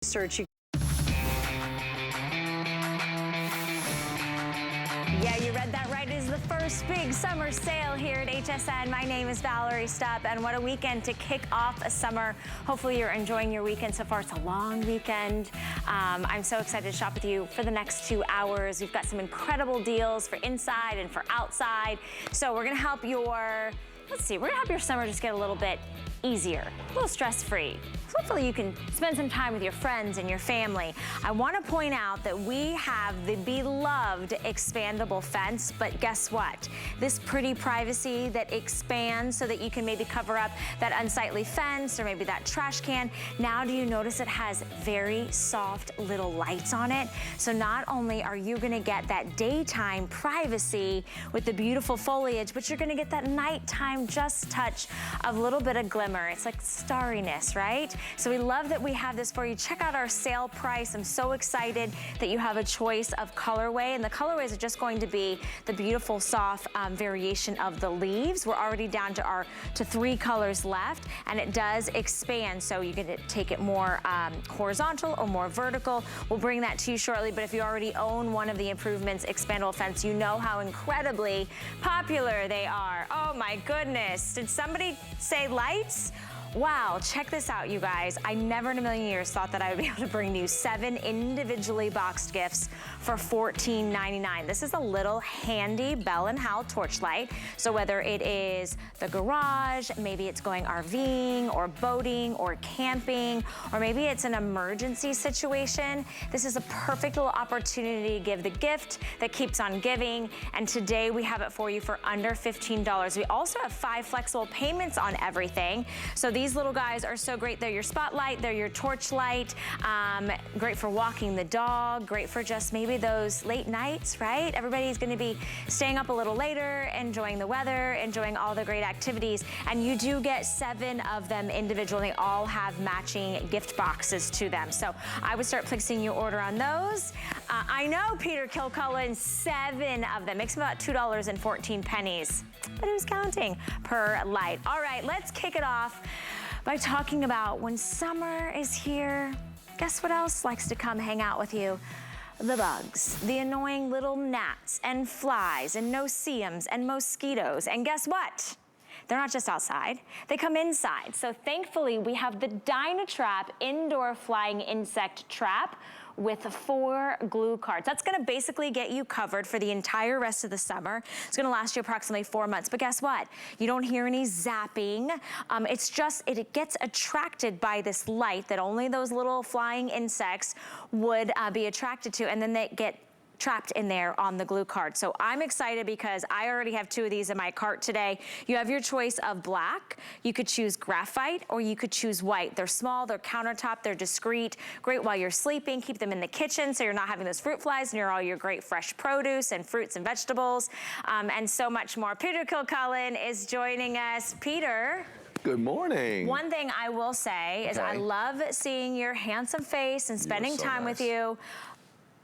Search. Yeah, you read that right. It is the first big summer sale here at HSN. My name is Valerie Stupp, and what a weekend to kick off a summer. Hopefully you're enjoying your weekend so far. It's a long weekend. I'm so excited to shop with you for the next 2 hours. We've got some incredible deals for inside and for outside. So we're gonna help your, we're gonna help your summer just get a little bit easier, a little stress-free. So hopefully you can spend some time with your friends and your family. I want to point out that we have the beloved expandable fence, but guess what? This pretty privacy that expands so that you can maybe cover up that unsightly fence or maybe that trash can. Now do you notice it has very soft little lights on it? So not only are you going to get that daytime privacy with the beautiful foliage, but you're going to get that nighttime just touch of a little bit of glimmer. It's like starriness, right? So we love that we have this for you. Check out our sale price. I'm so excited that you have a choice of colorway, and the colorways are just going to be the beautiful soft variation of the leaves. We're already down to 3 colors left, and it does expand, so you can take it more horizontal or more vertical. We'll bring that to you shortly, but if you already own one of the improvements expandable fence, you know how incredibly popular they are. Oh my goodness, did somebody say lights? Wow, check this out, you guys. I never in a million years thought that I would be able to bring you 7 individually boxed gifts for $14.99. This is a little handy Bell & Howell torch light. So whether it is the garage, maybe it's going RVing or boating or camping, or maybe it's an emergency situation, this is a perfect little opportunity to give the gift that keeps on giving. And today we have it for you for under $15. We also have 5 flexible payments on everything. So these little guys are so great. They're your spotlight, they're your torch light, great for walking the dog, great for just maybe those late nights, right? Everybody's gonna be staying up a little later, enjoying the weather, enjoying all the great activities, and you do get 7 of them individually. They all have matching gift boxes to them. So I would start placing your order on those. I know, Peter Kilcullen, 7 of them. Makes about $2.14, but who's counting per light? All right, let's kick it off by talking about when summer is here. Guess what else likes to come hang out with you? The bugs, the annoying little gnats and flies and no-see-ums and mosquitoes. And guess what? They're not just outside, they come inside. So thankfully we have the Dynatrap indoor flying insect trap with 4 glue cards. That's gonna basically get you covered for the entire rest of the summer. It's gonna last you approximately 4 months, but guess what? You don't hear any zapping. It's just, it gets attracted by this light that only those little flying insects would be attracted to, and then they get trapped in there on the glue card. So I'm excited because I already have 2 of these in my cart today. You have your choice of black, you could choose graphite, or you could choose white. They're small, they're countertop, they're discreet, great while you're sleeping, keep them in the kitchen so you're not having those fruit flies near all your great fresh produce and fruits and vegetables, and so much more. Peter Kilcullen is joining us. Peter. Good morning. One thing I will say is I love seeing your handsome face and spending time with you.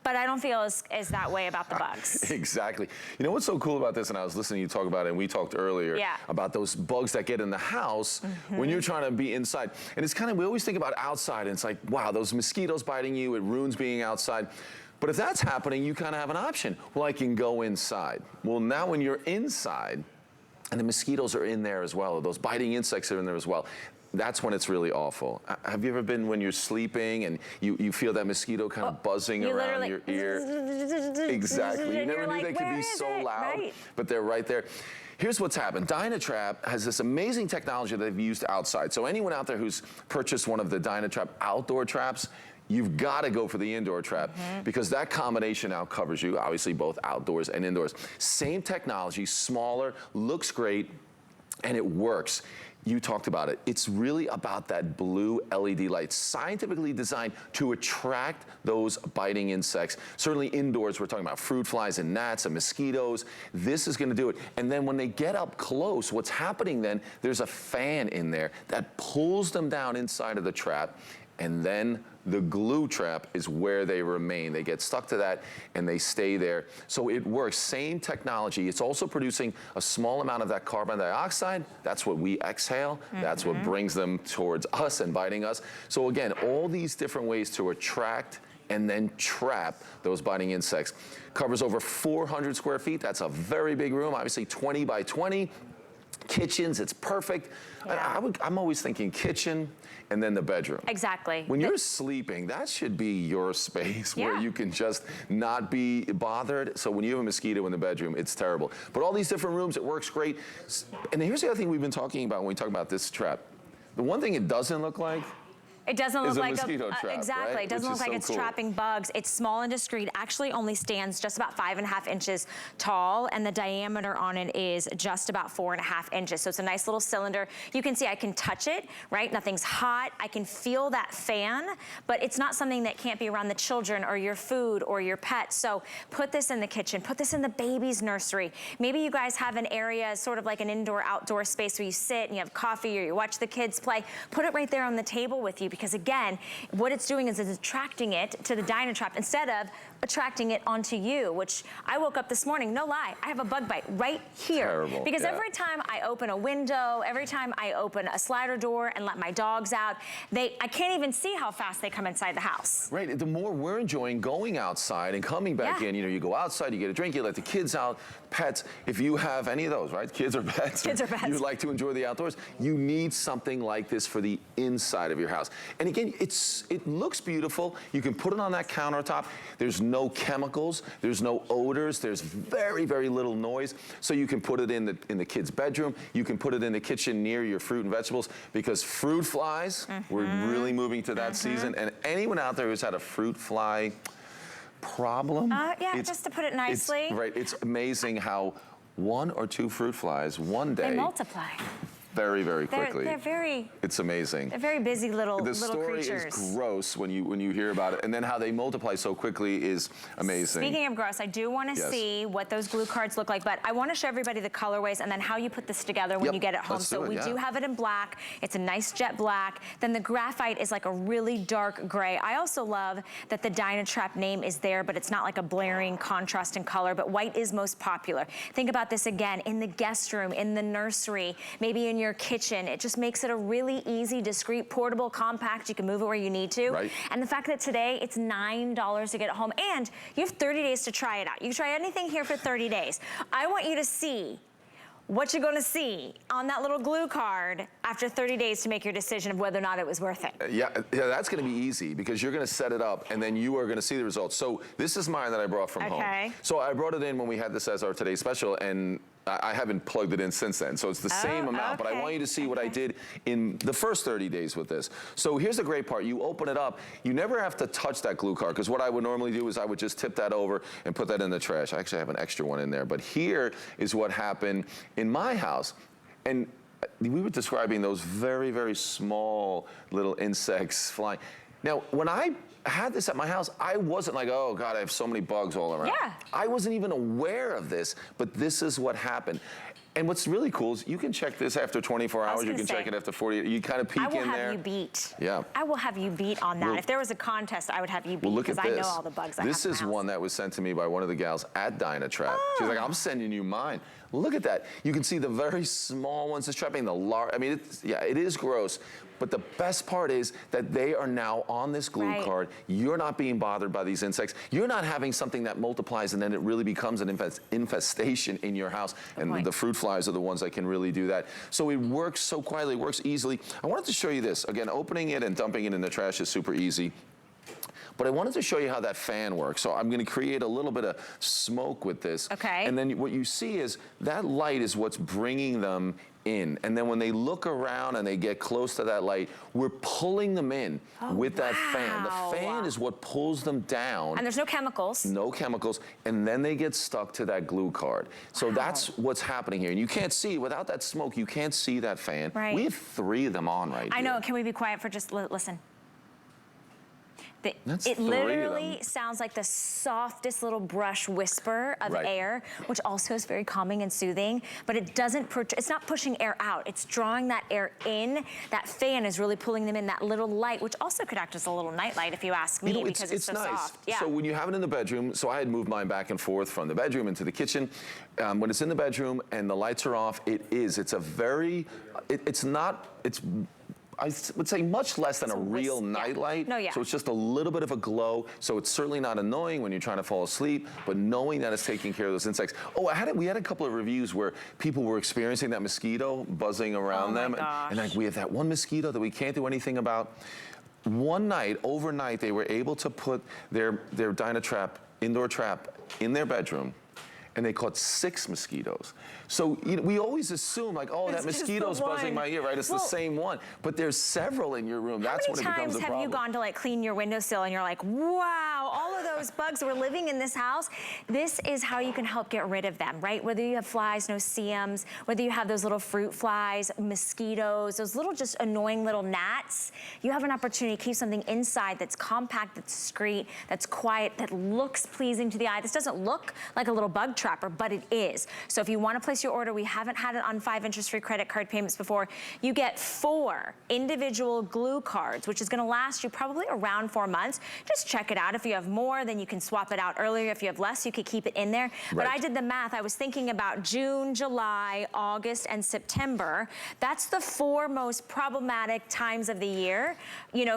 But I don't feel as that way about the bugs. Exactly. You know what's so cool about this, and I was listening to you talk about it, and we talked earlier about those bugs that get in the house when you're trying to be inside. And it's kind of, we always think about outside, and it's like, wow, those mosquitoes biting you, it ruins being outside. But if that's happening, you kind of have an option. Well, I can go inside. Well, now when you're inside, and the mosquitoes are in there as well, or those biting insects are in there as well, that's when it's really awful. Have you ever been when you're sleeping and you feel that mosquito kind of buzzing around your ear? Exactly. You never knew they could be so loud, but they're right there. Here's what's happened. Dynatrap has this amazing technology that they've used outside. So anyone out there who's purchased one of the Dynatrap outdoor traps, you've got to go for the indoor trap because that combination now covers you, obviously both outdoors and indoors. Same technology, smaller, looks great, and it works. You talked about it. It's really about that blue LED light, scientifically designed to attract those biting insects. Certainly indoors, we're talking about fruit flies and gnats and mosquitoes. This is gonna do it. And then when they get up close, what's happening then, there's a fan in there that pulls them down inside of the trap, and then The glue trap is where they remain. They get stuck to that and they stay there. So it works, same technology. It's also producing a small amount of that carbon dioxide. That's what we exhale. That's what brings them towards us and biting us. So again, all these different ways to attract and then trap those biting insects. Covers over 400 square feet. That's a very big room, obviously 20 by 20. Kitchens, it's perfect. Yeah. I'm always thinking kitchen and then the bedroom. Exactly. When you're sleeping, that should be your space where you can just not be bothered. So when you have a mosquito in the bedroom, it's terrible. But all these different rooms, it works great. And here's the other thing we've been talking about when we talk about this trap. The one thing it doesn't look like, it doesn't look like mosquito trap, exactly. Right? It doesn't look like it's trapping bugs. It's small and discreet. Actually only stands just about 5.5 inches tall, and the diameter on it is just about 4.5 inches. So it's a nice little cylinder. You can see I can touch it, right? Nothing's hot. I can feel that fan, but it's not something that can't be around the children or your food or your pet. So put this in the kitchen, put this in the baby's nursery. Maybe you guys have an area, sort of like an indoor-outdoor space where you sit and you have coffee or you watch the kids play. Put it right there on the table with you, because again, what it's doing is it's attracting it to the Dynatrap instead of attracting it onto you, which I woke up this morning, no lie, I have a bug bite right here. Terrible. Because every time I open a window, every time I open a slider door and let my dogs out, I can't even see how fast they come inside the house. Right, the more we're enjoying going outside and coming back in, you know, you go outside, you get a drink, you let the kids out, pets, if you have any of those, right, kids or pets, you like to enjoy the outdoors, you need something like this for the inside of your house. And again, it looks beautiful. You can put it on that countertop. There's no chemicals, there's no odors, there's very, very little noise. So you can put it in the kid's bedroom, you can put it in the kitchen near your fruit and vegetables, because fruit flies, we're really moving to that season. And anyone out there who's had a fruit fly problem, just to put it nicely. It's amazing how 1 or 2 fruit flies one day, they multiply. Very, very quickly. They're very. It's amazing. They're very busy little creatures. The story is gross when you hear about it, and then how they multiply so quickly is amazing. Speaking of gross, I do want to see what those glue cards look like, but I want to show everybody the colorways and then how you put this together when you get it home. So we do have it in black. It's a nice jet black. Then the graphite is like a really dark gray. I also love that the Dynatrap name is there, but it's not like a blaring contrast in color, but white is most popular. Think about this again in the guest room, in the nursery, maybe in your kitchen. It just makes it a really easy, discreet, portable, compact. You can move it where you need to. Right. And the fact that today it's $9 to get it home, and you have 30 days to try it out. You can try anything here for 30 days. I want you to see what you're gonna see on that little glue card after 30 days to make your decision of whether or not it was worth it. Yeah, that's gonna be easy, because you're gonna set it up and then you are gonna see the results. So this is mine that I brought from home. So I brought it in when we had this as our Today Special, and I haven't plugged it in since then, so it's the same amount, but I want you to see what I did in the first 30 days with this. So here's the great part. You open it up, you never have to touch that glue card, because what I would normally do is I would just tip that over and put that in the trash. I actually have an extra one in there, but here is what happened in my house. And we were describing those very, very small little insects flying. Now, when I had this at my house, I wasn't like, oh God, I have so many bugs all around. Yeah. I wasn't even aware of this, but this is what happened. And what's really cool is you can check this after 24 hours, you can check it after 48, you kind of peek in there. I will have you beat. Yeah. I will have you beat on that. If there was a contest, I would have you beat, because I know all the bugs I have in my house. This is one that was sent to me by one of the gals at Dynatrap. She's like, I'm sending you mine. Look at that. You can see the very small ones it's trapping, the large, I mean, it is gross. But the best part is that they are now on this glue card. You're not being bothered by these insects. You're not having something that multiplies and then it really becomes an infestation in your house. And the fruit flies are the ones that can really do that. So it works so quietly, it works easily. I wanted to show you this. Again, opening it and dumping it in the trash is super easy. But I wanted to show you how that fan works. So I'm gonna create a little bit of smoke with this. And then what you see is that light is what's bringing them in. And then when they look around and they get close to that light, we're pulling them in with that fan. The fan is what pulls them down. And there's no chemicals. No chemicals. And then they get stuck to that glue card. So that's what's happening here. And you can't see, without that smoke, you can't see that fan. We have 3 of them on right here. I know, can we be quiet for just, listen. It literally sounds like the softest little brush whisper of air, which also is very calming and soothing, but it's not pushing air out. It's drawing that air in. That fan is really pulling them in, that little light, which also could act as a little night light if you ask me, because it's so nice. soft. Yeah. So when you have it in the bedroom, so I had moved mine back and forth from the bedroom into the kitchen. When it's in the bedroom and the lights are off, it's a very, I would say much less than a real night light. No, yeah. So it's just a little bit of a glow. So it's certainly not annoying when you're trying to fall asleep, but knowing that it's taking care of those insects. Oh, we had a couple of reviews where people were experiencing that mosquito buzzing around them. And like, we have that one mosquito that we can't do anything about. One night, overnight, they were able to put their Dynatrap, indoor trap, in their bedroom, and they caught 6 mosquitoes. So we always assume like, oh, that mosquito's buzzing my ear, right? It's the same one. But there's several in your room. That's when it becomes a problem. How many times have you gone to like clean your windowsill and you're like, wow, all of those bugs were living in this house? This is how you can help get rid of them, right? Whether you have flies, no-see-ums, whether you have those little fruit flies, mosquitoes, those little just annoying little gnats, you have an opportunity to keep something inside that's compact, that's discreet, that's quiet, that looks pleasing to the eye. This doesn't look like a little bug trapper, but it is. So if you want to place your order, we haven't had it on 5 interest-free credit card payments before. You get 4 individual glue cards, which is going to last you probably around 4 months. Just check it out. If you have more, then you can swap it out earlier. If you have less, you could keep it in there. But I did the math. I was thinking about June, July, August, and September. That's the 4 most problematic times of the year,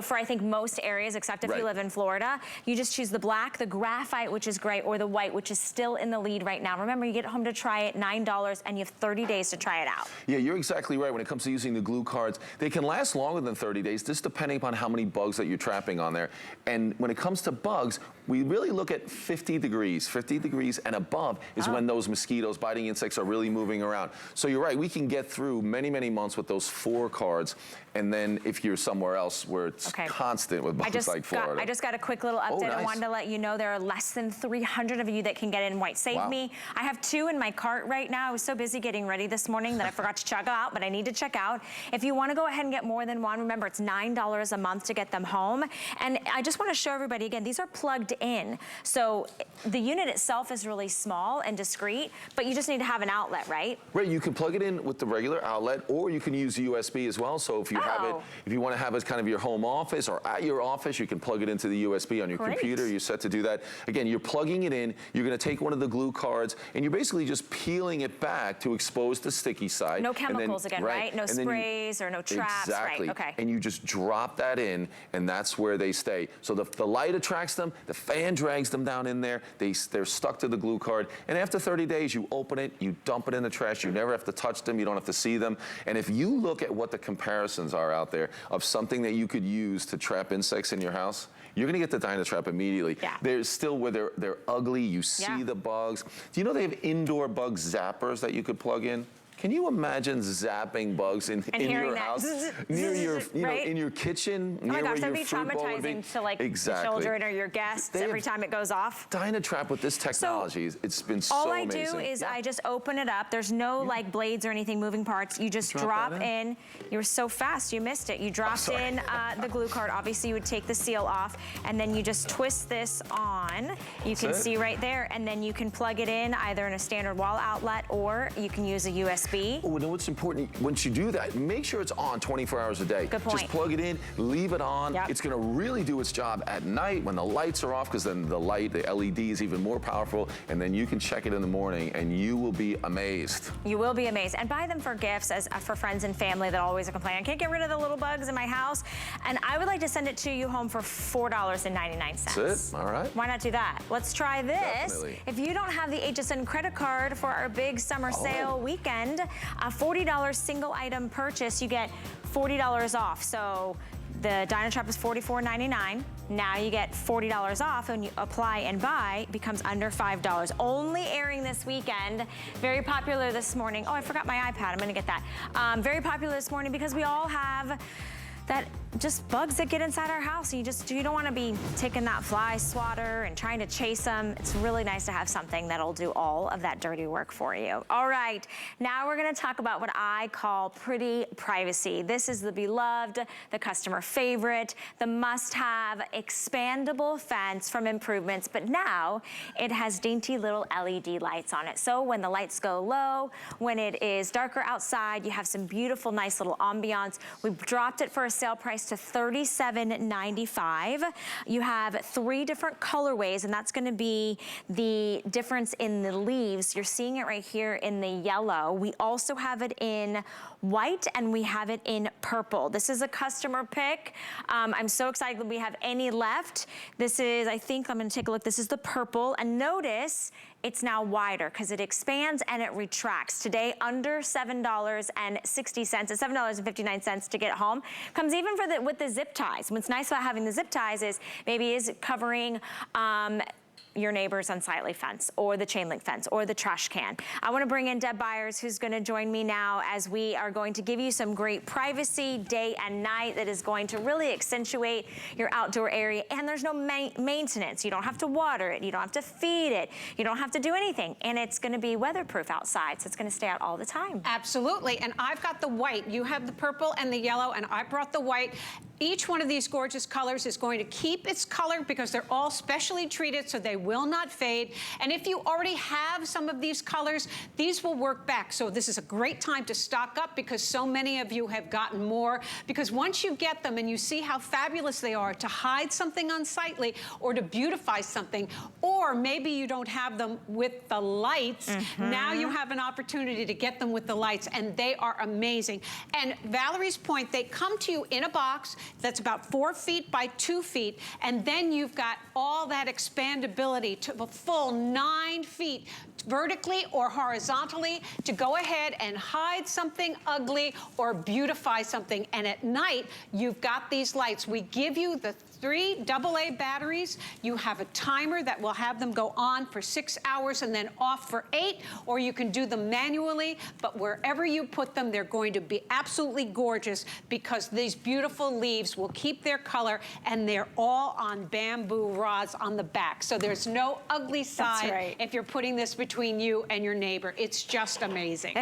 for I think most areas, except if you live in Florida. You just choose the black, the graphite, which is great, or the white, which is still in the lead right now. Remember, you get home to try it, $9, and you have 30 days to try it out. Yeah, you're exactly right. When it comes to using the glue cards, they can last longer than 30 days, just depending upon how many bugs that you're trapping on there. And when it comes to bugs, we really look at 50 degrees. 50 degrees and above is when those mosquitoes, biting insects, are really moving around. So you're right, we can get through many, many months with those 4 cards. And then if you're somewhere else where it's constant with bugs like Florida. I just got a quick little update. I wanted to let you know there are less than 300 of you that can get in white. Save me. I have 2 in my cart right now. I was so busy getting ready this morning that I forgot to check out, but I need to check out. If you want to go ahead and get more than 1, remember it's $9 a month to get them home. And I just want to show everybody again, these are plugged in. So the unit itself is really small and discreet, but you just need to have an outlet, right? Right, you can plug it in with the regular outlet, or you can use USB as well. So if you have it, if you want to have it as kind of your home office or at your office, you can plug it into the USB on your computer. You're set to do that. Again, you're plugging it in. You're going to take one of the glue cards, and you're basically just peeling it back to expose the sticky side. No chemicals again, right? No sprays or no traps. Exactly. Right, okay. And you just drop that in, and that's where they stay. So the light attracts them. The fan drags them down in there. They're stuck to the glue card. And after 30 days, you open it, you dump it in the trash. You never have to touch them. You don't have to see them. And if you look at what the comparisons are out there of something that you could use to trap insects in your house, you're going to get the Dynatrap immediately. Yeah. There's still where they're ugly. You see the bugs. Do you know they have indoor bug zappers that you could plug in? Can you imagine zapping bugs in your house, near your, in your kitchen, near where your fruit bowl would be? That'd be traumatizing to like your children or your guests every time it goes off. Dynatrap with this technology, it's been so amazing. All I do is I just open it up. There's no like blades or anything, moving parts. You just drop in. You were so fast, you missed it. You dropped in the glue card. Obviously, you would take the seal off, and then you just twist this on. You can see right there, and then you can plug it in either in a standard wall outlet, or you can use a USB. Oh, you know what's important? Once you do that, make sure it's on 24 hours a day. Good point. Just plug it in, leave it on. It's going to really do its job at night when the lights are off, because then the light, the LED is even more powerful, and then you can check it in the morning, and you will be amazed. You will be amazed. And buy them for gifts, as for friends and family that always complain, I can't get rid of the little bugs in my house. And I would like to send it to you home for $4.99. That's it. All right. Why not do that? Let's try this. Definitely. If you don't have the HSN credit card for our big summer sale weekend, a $40 single item purchase, you get $40 off. So the Dynatrap is $44.99. Now you get $40 off, and you apply and buy becomes under $5. Only airing this weekend. Very popular this morning. Oh, I forgot my iPad. I'm gonna get that. Very popular this morning because we all have that just bugs that get inside our house. And you don't want to be taking that fly swatter and trying to chase them. It's really nice to have something that'll do all of that dirty work for you. All right, now we're going to talk about what I call pretty privacy. This is the beloved, the customer favorite, the must-have expandable fence from Improvements, but now it has dainty little LED lights on it. So when the lights go low, when it is darker outside, you have some beautiful, nice little ambiance. We've dropped it for a sale price to $37.95. You have 3 different colorways, and that's gonna be the difference in the leaves. You're seeing it right here in the yellow. We also have it in white, and we have it in purple. This is a customer pick. I'm so excited that we have any left. This is, I think, I'm gonna take a look. This is the purple, and notice it's now wider because it expands and it retracts. Today, under $7.60, it's $7.59 to get home. Comes even with the zip ties. What's nice about having the zip ties is maybe is covering your neighbor's unsightly fence or the chain link fence or the trash can. I want to bring in Deb Byers, who's going to join me now as we are going to give you some great privacy day and night that is going to really accentuate your outdoor area. And there's no maintenance. You don't have to water it. You don't have to feed it. You don't have to do anything. And it's going to be weatherproof outside, so it's going to stay out all the time. Absolutely. And I've got the white. You have the purple and the yellow, and I brought the white. Each one of these gorgeous colors is going to keep its color because they're all specially treated so they will not fade. And if you already have some of these colors, these will work back. So this is a great time to stock up because so many of you have gotten more. Because once you get them and you see how fabulous they are to hide something unsightly or to beautify something, or maybe you don't have them with the lights, now you have an opportunity to get them with the lights, and they are amazing. And Valerie's point, they come to you in a box that's about 4 feet by 2 feet, and then you've got all that expandability to a full 9 feet vertically or horizontally to go ahead and hide something ugly or beautify something. And at night, you've got these lights. We give you the 3 AA batteries. You have a timer that will have them go on for 6 hours and then off for 8, or you can do them manually, but wherever you put them, they're going to be absolutely gorgeous because these beautiful leaves will keep their color, and they're all on bamboo rods on the back. So there's no ugly side if you're putting this between you and your neighbor. It's just amazing.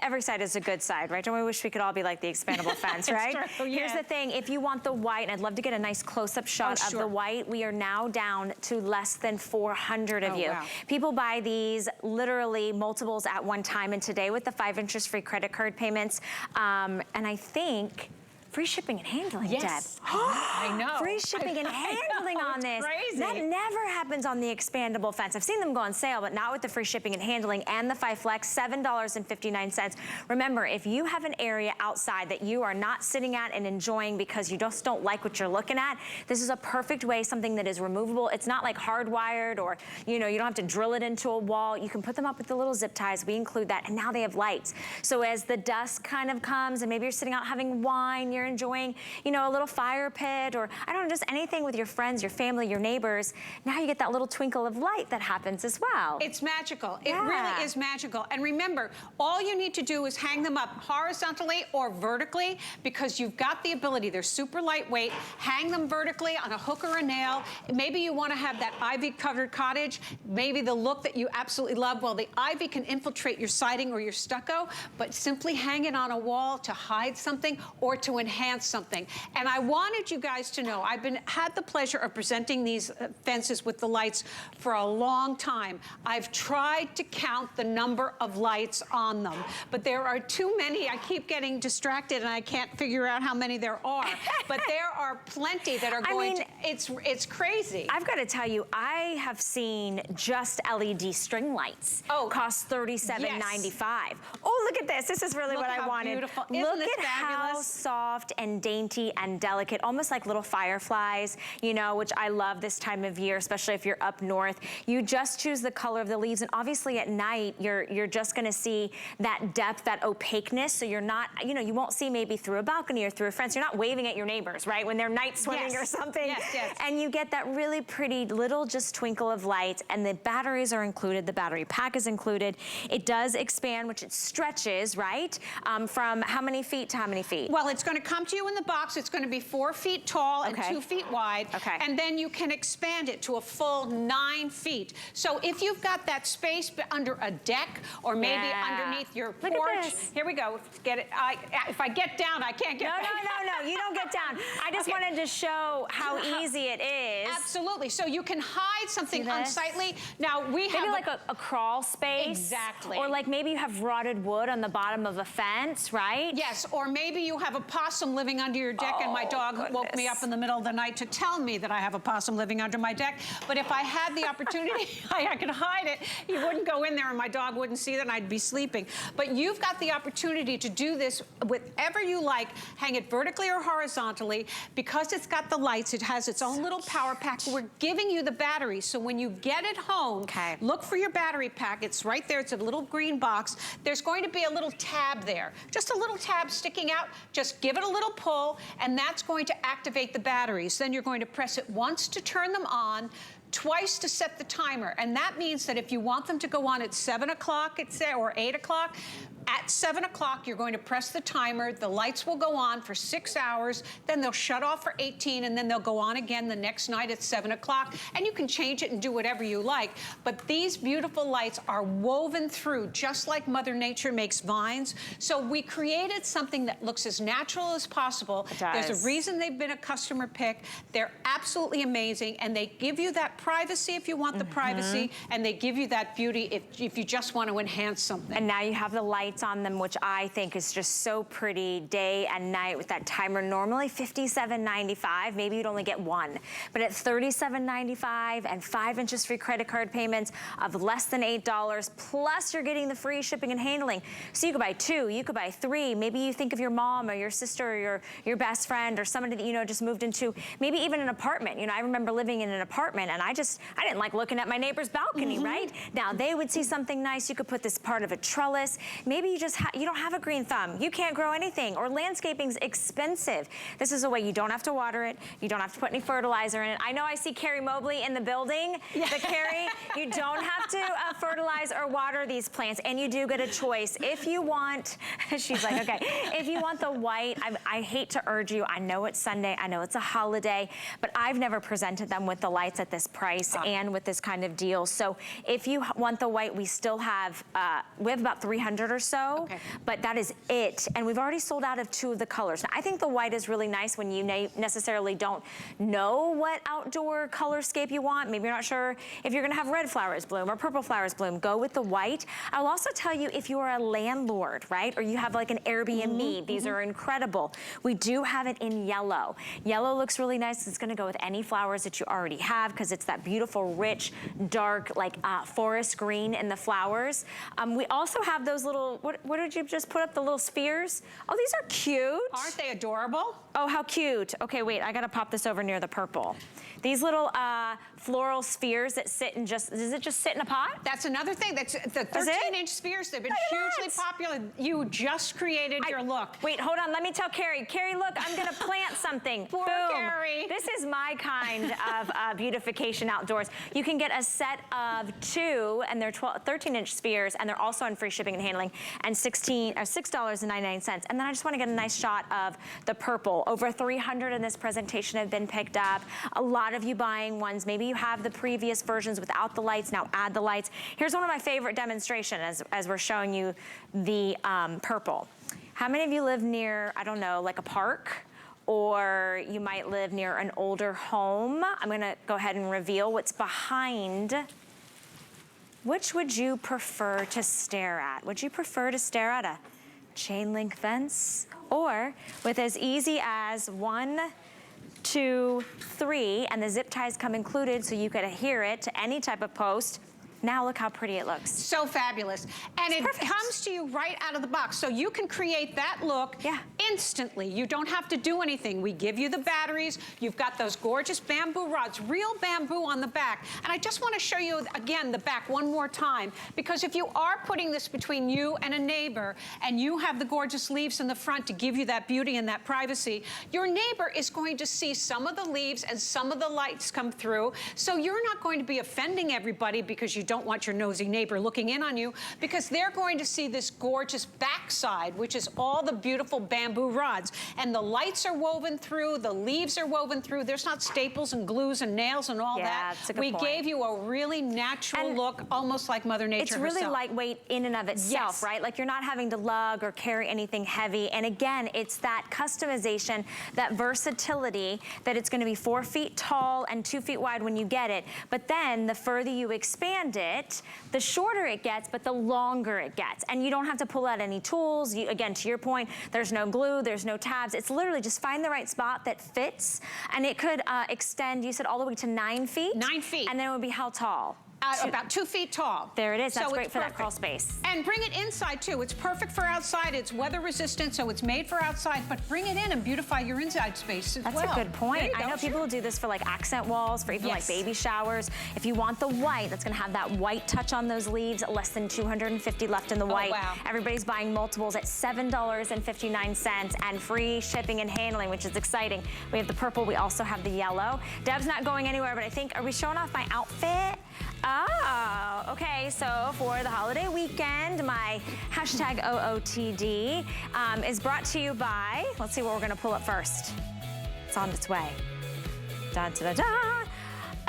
Every side is a good side, right? Don't we wish we could all be like the expandable fence, right? True, yeah. Here's the thing, if you want the white, and I'd love to get a nice close-up shot of the white, we are now down to less than 400 of you. Wow. People buy these literally multiples at one time, and today with the 5 interest-free credit card payments, and I think free shipping and handling, Deb. I know. Free shipping and handling on this. Crazy. That never happens on the expandable fence. I've seen them go on sale, but not with the free shipping and handling and the 5 Flex, $7.59. Remember, if you have an area outside that you are not sitting at and enjoying because you just don't like what you're looking at, this is a perfect way, something that is removable. It's not like hardwired or, you know, you don't have to drill it into a wall. You can put them up with the little zip ties. We include that, and now they have lights. So as the dusk kind of comes and maybe you're sitting out having wine, you're enjoying, you know, a little fire pit or, I don't know, just anything with your friends, your family, your neighbors, now you get that little twinkle of light that happens as well. It's magical. It really is magical. And remember, all you need to do is hang them up horizontally or vertically because you've got the ability. They're super lightweight. Hang them vertically on a hook or a nail. Maybe you want to have that ivy-covered cottage, maybe the look that you absolutely love. Well, the ivy can infiltrate your siding or your stucco, but simply hang it on a wall to hide something or to enhance something. And I wanted you guys to know, I've had the pleasure of presenting these fences with the lights for a long time. I've tried to count the number of lights on them, but there are too many. I keep getting distracted and I can't figure out how many there are, but there are plenty that are going to, it's crazy. I've got to tell you, I have seen just LED string lights cost $37.95. Oh, look at this. This is really what I wanted. Beautiful. Look at how soft and dainty and delicate, almost like little fireflies, you know, which I love this time of year, especially if you're up north. You just choose the color of the leaves, and obviously at night, you're just gonna see that depth, that opaqueness, so you're not, you know, you won't see maybe through a balcony or through a fence. You're not waving at your neighbors, right, when they're night swimming or something. Yes. And you get that really pretty little just twinkle of light, and the batteries are included, the battery pack is included. It does expand, which it stretches, right, from how many feet to how many feet? Well, it's gonna come come to you in the box. It's going to be 4 feet tall and 2 feet wide. Okay. And then you can expand it to a full 9 feet. So if you've got that space under a deck or maybe underneath your porch. Look at this. Here we go. Get it. If I get down, I can't get back. No, you don't get down. I just wanted to show how easy it is. Absolutely. So you can hide something unsightly. Now we have maybe like a crawl space. Exactly. Or like maybe you have rotted wood on the bottom of a fence, right? Yes, or maybe you have a possum living under your deck and my dog woke me up in the middle of the night to tell me that I have a possum living under my deck. But if I had the opportunity, I could hide it. He wouldn't go in there and my dog wouldn't see that and I'd be sleeping. But you've got the opportunity to do this whatever you like. Hang it vertically or horizontally. Because it's got the lights, it has its own little power pack. We're giving you the batteries. So when you get it home, look for your battery pack. It's right there. It's a little green box. There's going to be a little tab there. Just a little tab sticking out. Just give it a little pull, and that's going to activate the batteries. Then you're going to press it once to turn them on, twice to set the timer. And that means that if you want them to go on at 7 o'clock, or 8 o'clock, at 7 o'clock, you're going to press the timer. The lights will go on for 6 hours. Then they'll shut off for 18, and then they'll go on again the next night at 7 o'clock. And you can change it and do whatever you like. But these beautiful lights are woven through, just like Mother Nature makes vines. So we created something that looks as natural as possible. There's a reason they've been a customer pick. They're absolutely amazing, and they give you that privacy if you want the privacy, and they give you that beauty if you just want to enhance something. And now you have the lights on them, which I think is just so pretty day and night with that timer. Normally $57.95, maybe you'd only get one. But at $37.95 and 5 interest-free credit card payments of less than $8, plus you're getting the free shipping and handling. So you could buy 2, you could buy 3. Maybe you think of your mom or your sister or your best friend or somebody that you know just moved into maybe even an apartment. You know, I remember living in an apartment and I didn't like looking at my neighbor's balcony, right? Now they would see something nice. You could put this part of a trellis. Maybe you just you don't have a green thumb. You can't grow anything, or landscaping's expensive. This is a way you don't have to water it. You don't have to put any fertilizer in it. I know I see Carrie Mobley in the building. But Carrie, you don't have to fertilize or water these plants, and you do get a choice. If you want, she's like, okay, if you want the white, I hate to urge you. I know it's Sunday. I know it's a holiday, but I've never presented them with the lights at this price and with this kind of deal. So if you want the white, we still have, we have about 300 or so, but that is it. And we've already sold out of 2 of the colors. Now, I think the white is really nice when you necessarily don't know what outdoor colorscape you want. Maybe you're not sure if you're gonna have red flowers bloom or purple flowers bloom. Go with the white. I'll also tell you, if you're a landlord, right, or you have like an Airbnb, these are incredible. We do have it in yellow. Yellow looks really nice. It's gonna go with any flowers that you already have because it's that beautiful, rich, dark, like forest green in the flowers. We also have those little, what did you just put up, the little spheres? Oh, these are cute. Aren't they adorable? Oh, how cute. Okay, wait, I gotta pop this over near the purple. These little floral spheres that sit in does it just sit in a pot? That's another thing. That's the 13-inch spheres. They've been hugely popular. You just created your look. Wait, hold on. Let me tell Carrie. Carrie, look, I'm going to plant something. Poor Boom. Carrie. This is my kind of beautification outdoors. You can get a set of 2, and they're 13-inch spheres, and they're also on free shipping and handling, and $6.99. And then I just want to get a nice shot of the purple. Over 300 in this presentation have been picked up. A lot of you buying ones. Maybe you have the previous versions without the lights. Now add the lights. Here's one of my favorite demonstrations as we're showing you the purple. How many of you live near, I don't know, like a park? Or you might live near an older home. I'm gonna go ahead and reveal what's behind. Which would you prefer to stare at? Would you prefer to stare at a chain link fence? Or with as easy as 1, 2, 3, and the zip ties come included so you could adhere it to any type of post. Now look how pretty it looks. So fabulous. And it comes to you right out of the box. So you can create that look instantly. You don't have to do anything. We give you the batteries. You've got those gorgeous bamboo rods, real bamboo on the back. And I just want to show you again the back one more time, because if you are putting this between you and a neighbor and you have the gorgeous leaves in the front to give you that beauty and that privacy, your neighbor is going to see some of the leaves and some of the lights come through. So you're not going to be offending everybody because you don't want your nosy neighbor looking in on you, because they're going to see this gorgeous backside, which is all the beautiful bamboo bamboo rods. And the lights are woven through, the leaves are woven through. There's not staples and glues and nails and all that. That's a good we point. gave you a really natural look, almost like Mother Nature herself. It's really lightweight in and of itself, right? Like you're not having to lug or carry anything heavy. And again, it's that customization, that versatility, that it's gonna be 4 feet tall and 2 feet wide when you get it. But then the further you expand it, the shorter it gets, but the longer it gets. And you don't have to pull out any tools. Again, to your point, there's no glue, there's no tabs. It's literally just find the right spot that fits. And it could extend, you said all the way to 9 feet? 9 feet. And then it would be how tall? About 2 feet tall. There it is. That's so great for that crawl space. And bring it inside too. It's perfect for outside. It's weather resistant, so it's made for outside, but bring it in and beautify your inside space as well. That's a good point. I know people will do this for like accent walls, for even like baby showers. If you want the white, that's gonna have that white touch on those leaves, less than 250 left in the white. Wow. Everybody's buying multiples at $7.59 and free shipping and handling, which is exciting. We have the purple, we also have the yellow. Deb's not going anywhere, but I think, are we showing off my outfit? Oh, okay, so for the holiday weekend, my hashtag OOTD is brought to you by, let's see what we're gonna pull up first. It's on its way. Da da da da.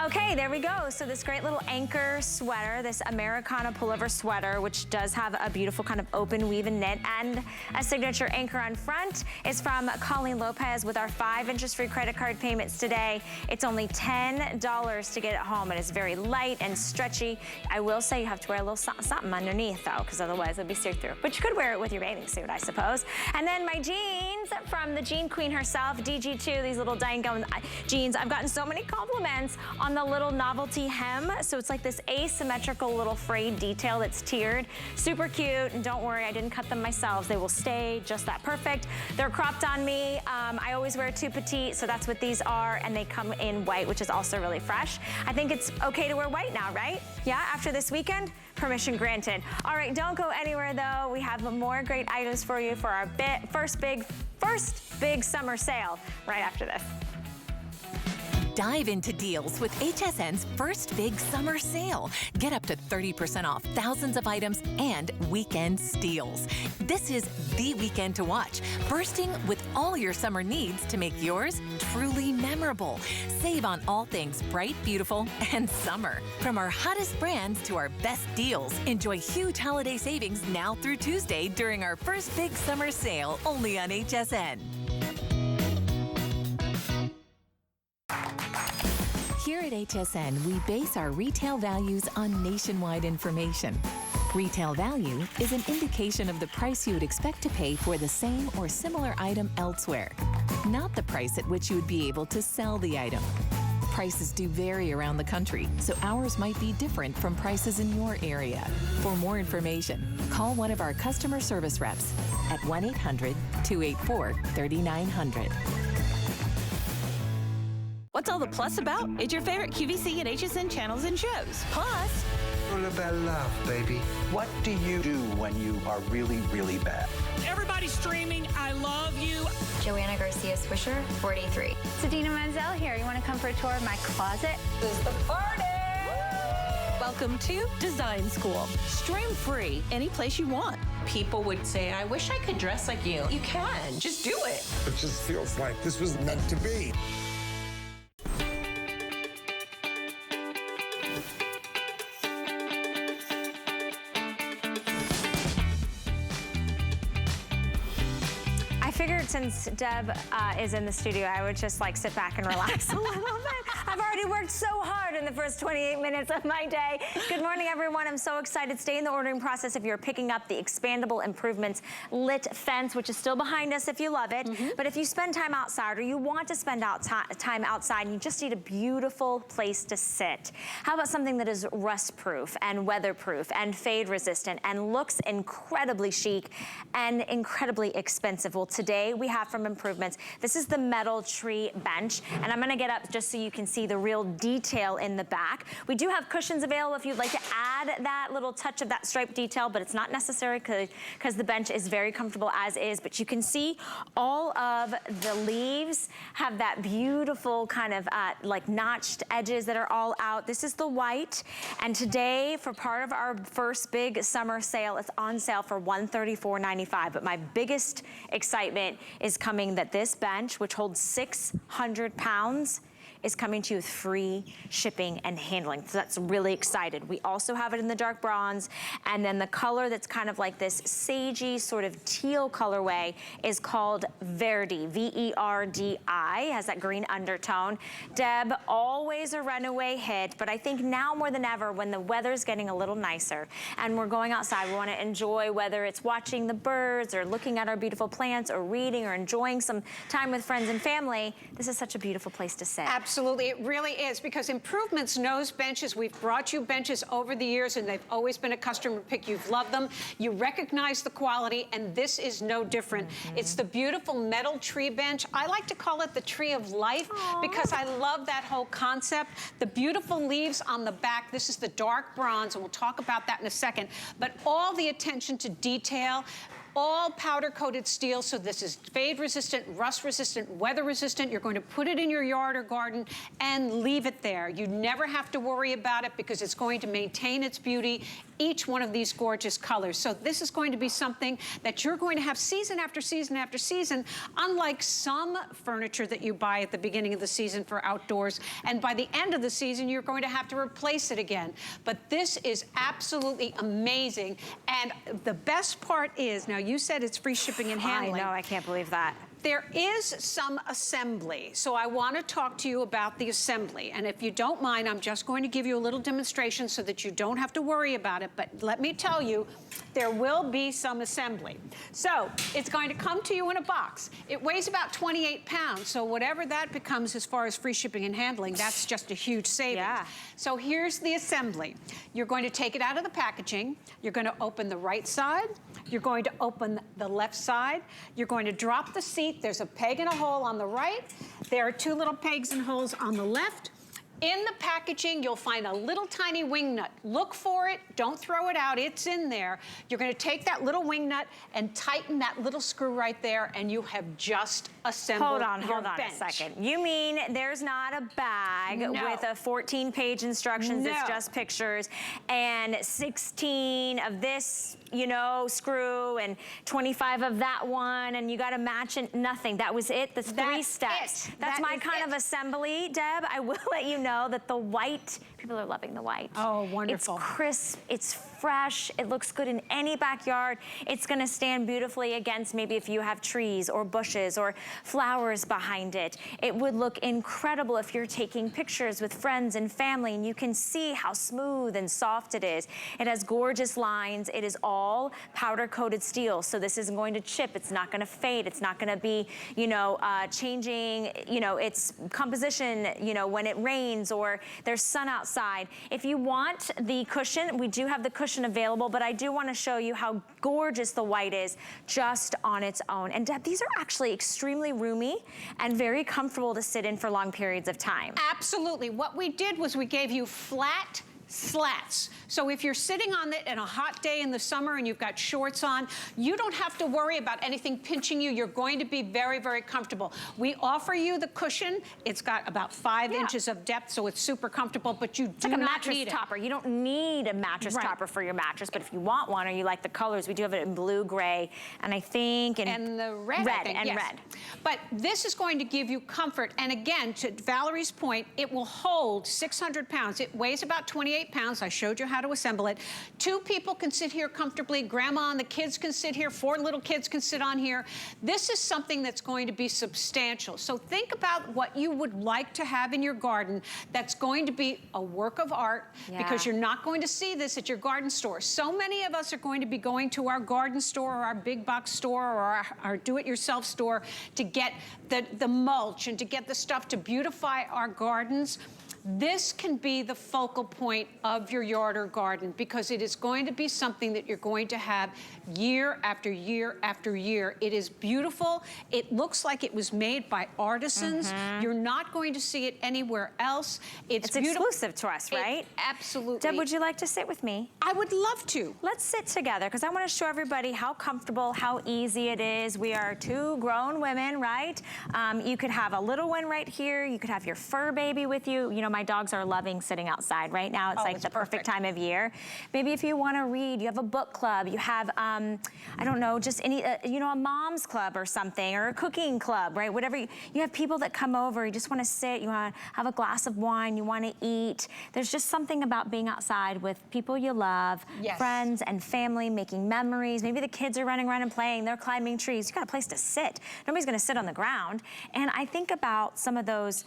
Okay, there we go. So this great little anchor sweater, this Americana pullover sweater, which does have a beautiful kind of open weave and knit and a signature anchor on front, is from Colleen Lopez with our 5 interest-free credit card payments today. It's only $10 to get it home. It is very light and stretchy. I will say you have to wear a little something underneath though, because otherwise it'll be see-through. But you could wear it with your bathing suit, I suppose. And then my jeans from the jean queen herself, DG2, these little dangling jeans. I've gotten so many compliments on the little novelty hem. So it's like this asymmetrical little frayed detail that's tiered. Super cute, and don't worry, I didn't cut them myself. They will stay just that perfect. They're cropped on me. I always wear 2 petite, so that's what these are, and they come in white, which is also really fresh. I think it's okay to wear white now, right? Yeah, after this weekend, permission granted. All right, don't go anywhere though. We have more great items for you for our first big summer sale right after this. Dive into deals with HSN's first big summer sale. Get up to 30% off thousands of items and weekend steals. This is the weekend to watch, bursting with all your summer needs to make yours truly memorable. Save on all things bright, beautiful, and summer. From our hottest brands to our best deals, enjoy huge holiday savings now through Tuesday during our first big summer sale only on HSN. Here at HSN, we base our retail values on nationwide information. Retail value is an indication of the price you would expect to pay for the same or similar item elsewhere, not the price at which you would be able to sell the item. Prices do vary around the country, so ours might be different from prices in your area. For more information, call one of our customer service reps at 1-800-284-3900. What's all the plus about? It's your favorite QVC and HSN channels and shows. Plus, all about love, baby. What do you do when you are really, really bad? Everybody's streaming I Love You. Joanna Garcia Swisher, 43. Sadina Menzel here. You want to come for a tour of my closet? this is the party! Welcome to Design School. Stream free any place you want. People would say, I wish I could dress like you. You can. Just do it. It just feels like this was meant to be. Since Deb is in the studio, I would just like sit back and relax a little bit. I've already worked so hard in the first 28 minutes of my day. Good morning, everyone. I'm so excited. Stay in the ordering process if you're picking up the Expandable Improvements lit fence, which is still behind us if you love it. But if you spend time outside or you want to spend time outside and you just need a beautiful place to sit, how about something that is rust-proof and weatherproof and fade resistant and looks incredibly chic and incredibly expensive? Well, today we have from Improvements, this is the metal tree bench, and I'm gonna get up just so you can see see the real detail in the back. We do have cushions available if you'd like to add that little touch of that stripe detail, but it's not necessary because the bench is very comfortable as is. But you can see all of the leaves have that beautiful kind of like notched edges that are all out. This is the white, and today for part of our first big summer sale, it's on sale for $134.95. But my biggest excitement is coming that this bench, which holds 600 pounds, is coming to you with free shipping and handling. So that's really excited. We also have it in the dark bronze, and then the color that's kind of like this sagey sort of teal colorway is called Verdi, V-E-R-D-I, has that green undertone. Deb, always a runaway hit, but I think now more than ever when the weather's getting a little nicer and we're going outside, we wanna enjoy whether it's watching the birds or looking at our beautiful plants or reading or enjoying some time with friends and family, this is such a beautiful place to sit. Absolutely, it really is, because Improvements knows benches. We've brought you benches over the years, and they've always been a customer pick. You've loved them. You recognize the quality, and this is no different. It's the beautiful metal tree bench. I like to call it the tree of life because I love that whole concept. The beautiful leaves on the back. This is the dark bronze, and we'll talk about that in a second. But all the attention to detail, all powder-coated steel, so this is fade-resistant, rust-resistant, weather-resistant. You're going to put it in your yard or garden and leave it there. You never have to worry about it because it's going to maintain its beauty, each one of these gorgeous colors. So this is going to be something that you're going to have season after season after season, unlike some furniture that you buy at the beginning of the season for outdoors, and by the end of the season, you're going to have to replace it again. But this is absolutely amazing, and the best part is, now you said it's free shipping and handling. I know, I can't believe that. There is some assembly, so I want to talk to you about the assembly. And if you don't mind, I'm just going to give you a little demonstration so that you don't have to worry about it. But let me tell you, there will be some assembly. So it's going to come to you in a box. It weighs about 28 pounds, so whatever that becomes as far as free shipping and handling, that's just a huge savings. Yeah. So here's the assembly. You're going to take it out of the packaging. You're going to open the right side. You're going to open the left side. You're going to drop the seat. There's a peg and a hole on the right. There are two little pegs and holes on the left. In the packaging, you'll find a little tiny wing nut. Look for it, don't throw it out, it's in there. You're gonna take that little wing nut and tighten that little screw right there, and you have just assembled your bench. Hold on a second. You mean there's not a bag with a 14-page instructions, it's just pictures, and 16 of this, you know, screw, and 25 of that one, and you gotta match it, nothing. That was it, the three steps. That's my kind of assembly, Deb. I will let you know that the white, people are loving the white. Oh, wonderful. It's crisp, it's fresh, it looks good in any backyard. It's gonna stand beautifully against maybe if you have trees or bushes or flowers behind it. It would look incredible if you're taking pictures with friends and family, and you can see how smooth and soft it is. It has gorgeous lines. It is all powder-coated steel, so this isn't going to chip. It's not gonna fade. It's not gonna be, you know, changing, you know, its composition, you know, when it rains or there's sun outside. If you want the cushion, we do have the cushion available, but I do want to show you how gorgeous the white is just on its own. And Deb, these are actually extremely roomy and very comfortable to sit in for long periods of time. Absolutely. What we did was we gave you flat slats. So if you're sitting on it in a hot day in the summer and you've got shorts on, you don't have to worry about anything pinching you. You're going to be very, very comfortable. We offer you the cushion. It's got about 5 inches of depth, so it's super comfortable, but you do not need it. Topper. You don't need a mattress topper for your mattress, but if you want one or you like the colors, we do have it in blue, gray, and I think in the red, red. But this is going to give you comfort. And again, to Valerie's point, it will hold 600 pounds. It weighs about 28 pounds. I showed you how to assemble it. 2 people can sit here comfortably. Grandma and the kids can sit here. 4 little kids can sit on here. This is something that's going to be substantial. So think about what you would like to have in your garden that's going to be a work of art, because you're not going to see this at your garden store. So many of us are going to be going to our garden store or our big box store or our do-it-yourself store to get the mulch and to get the stuff to beautify our gardens. This can be the focal point of your yard or garden because it is going to be something that you're going to have year after year after year. It is beautiful. It looks like it was made by artisans. You're not going to see it anywhere else. It's exclusive to us, right? Absolutely. Deb, would you like to sit with me? I would love to. Let's sit together because I want to show everybody how comfortable, how easy it is. We are two grown women, right? You could have a little one right here. You could have your fur baby with you. You know, my dogs are loving sitting outside right now. It's like the perfect time of year. Maybe if you want to read, you have a book club, you have, I don't know, just any, you know, a mom's club or something, or a cooking club, right? Whatever, you have people that come over, you just want to sit, you want to have a glass of wine, you want to eat. There's just something about being outside with people you love, friends and family, making memories. Maybe the kids are running around and playing, they're climbing trees. You got a place to sit. Nobody's going to sit on the ground. And I think about some of those,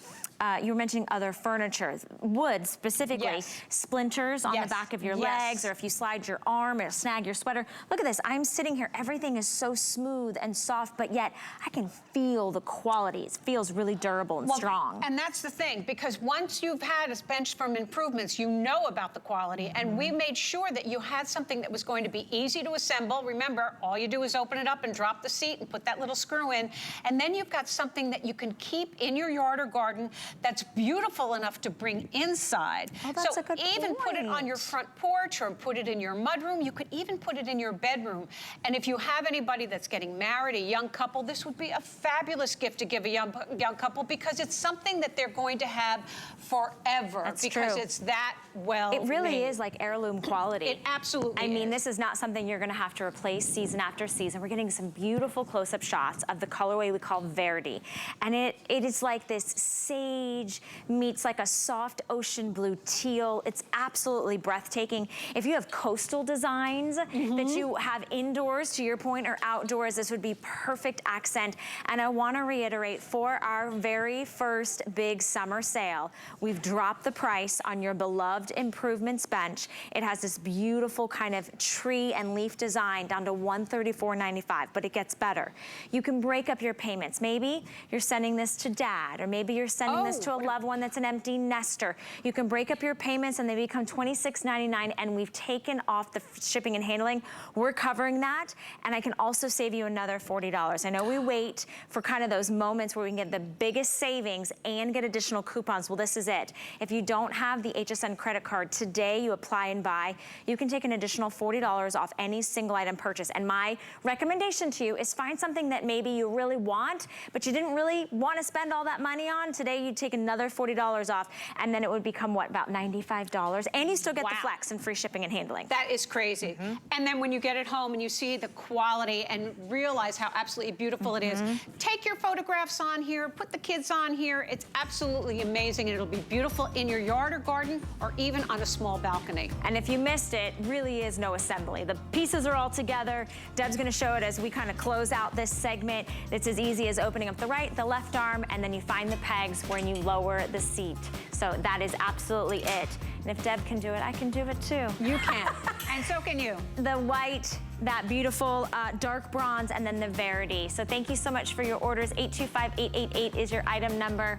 you were mentioning other furniture, wood specifically, splinters on the back of your legs, or if you slide your arm or snag your sweater. Look at this, I'm sitting here, everything is so smooth and soft, but yet I can feel the quality. It feels really durable and strong. And that's the thing, because once you've had a bench from Improvements, you know about the quality, and we made sure that you had something that was going to be easy to assemble. Remember, all you do is open it up and drop the seat and put that little screw in, and then you've got something that you can keep in your yard or garden that's beautiful enough to bring inside. Oh, that's so a good even point. put it on your front porch or put it in your mudroom. You could even put it in your bedroom. And if you have anybody that's getting married, a young couple, this would be a fabulous gift to give a young couple because it's something that they're going to have forever. That's because true. it's that well It really made. is like heirloom quality. It absolutely I mean, is. this is not something you're going to have to replace season after season. We're getting some beautiful close-up shots of the colorway we call Verdi. And it is like this sage meets like a soft ocean blue teal. It's absolutely breathtaking. If you have coastal designs that you have indoors, to your point, or outdoors, this would be perfect accent. And I want to reiterate, for our very first big summer sale, we've dropped the price on your beloved Improvements bench. It has this beautiful kind of tree and leaf design down to $134.95, but it gets better. You can break up your payments. Maybe you're sending this to dad, or maybe you're sending this to a loved one that's an empty nester. You can break up your payments and they become $26.99, and we've taken off the shipping and handling. We're covering that, and I can also save you another $40. I know we wait for kind of those moments where we can get the biggest savings and get additional coupons. Well, this is it. If you don't have the HSN credit card today, you apply and buy, you can take an additional $40 off any single item purchase. And my recommendation to you is find something that maybe you really want, but you didn't really want to spend all that money on. Today, you'd take another $40 off, and then it would become, what, about $95? And you still get the flex and free shipping and handling. That is crazy. And then when you get it home and you see the quality and realize how absolutely beautiful it is, take your photographs on here, put the kids on here. It's absolutely amazing, and it'll be beautiful in your yard or garden, or even on a small balcony. And if you missed it, really is no assembly. The pieces are all together. Deb's gonna show it as we kind of close out this segment. It's as easy as opening up the right, the left arm, and then you find the pegs when you lower the seat. So that is absolutely it. And if Deb can do it, I can do it too. You can, and so can you. The white, that beautiful dark bronze, and then the Verdi. So thank you so much for your orders. 825-888 is your item number.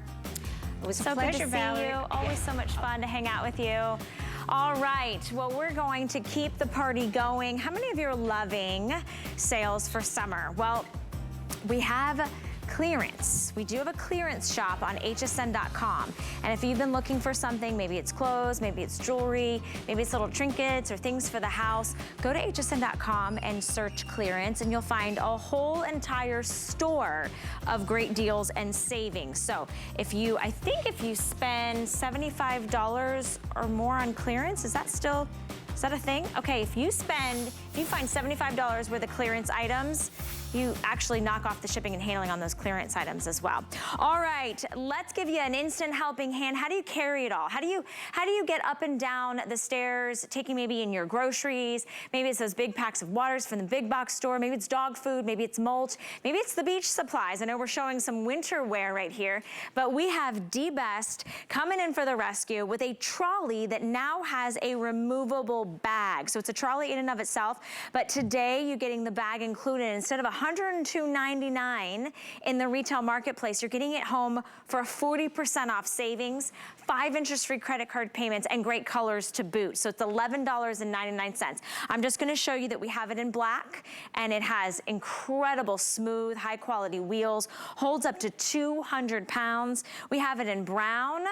It was so a pleasure, good to Valerie. see you. Always so much fun to hang out with you. All right, well, we're going to keep the party going. How many of you are loving sales for summer? Well, we have clearance. We do have a clearance shop on hsn.com. And if you've been looking for something, maybe it's clothes, maybe it's jewelry, maybe it's little trinkets or things for the house, go to hsn.com and search clearance, and you'll find a whole entire store of great deals and savings. So if you, I think if you spend $75 or more on clearance, is that a thing? Okay, if you find $75 worth of clearance items, you actually knock off the shipping and handling on those clearance items as well. All right, let's give you an instant helping hand. How do you carry it all? How do you get up and down the stairs, taking maybe in your groceries? Maybe it's those big packs of waters from the big box store. Maybe it's dog food. Maybe it's mulch. Maybe it's the beach supplies. I know we're showing some winter wear right here, but we have D-Best coming in for the rescue with a trolley that now has a removable bag. So it's a trolley in and of itself, but today you're getting the bag included. Instead of $102.99 in the retail marketplace. You're getting it home for a 40% off savings, 5 interest-free credit card payments, and great colors to boot. So it's $11.99. I'm just gonna show you that we have it in black, and it has incredible smooth, high-quality wheels, holds up to 200 pounds. We have it in brown.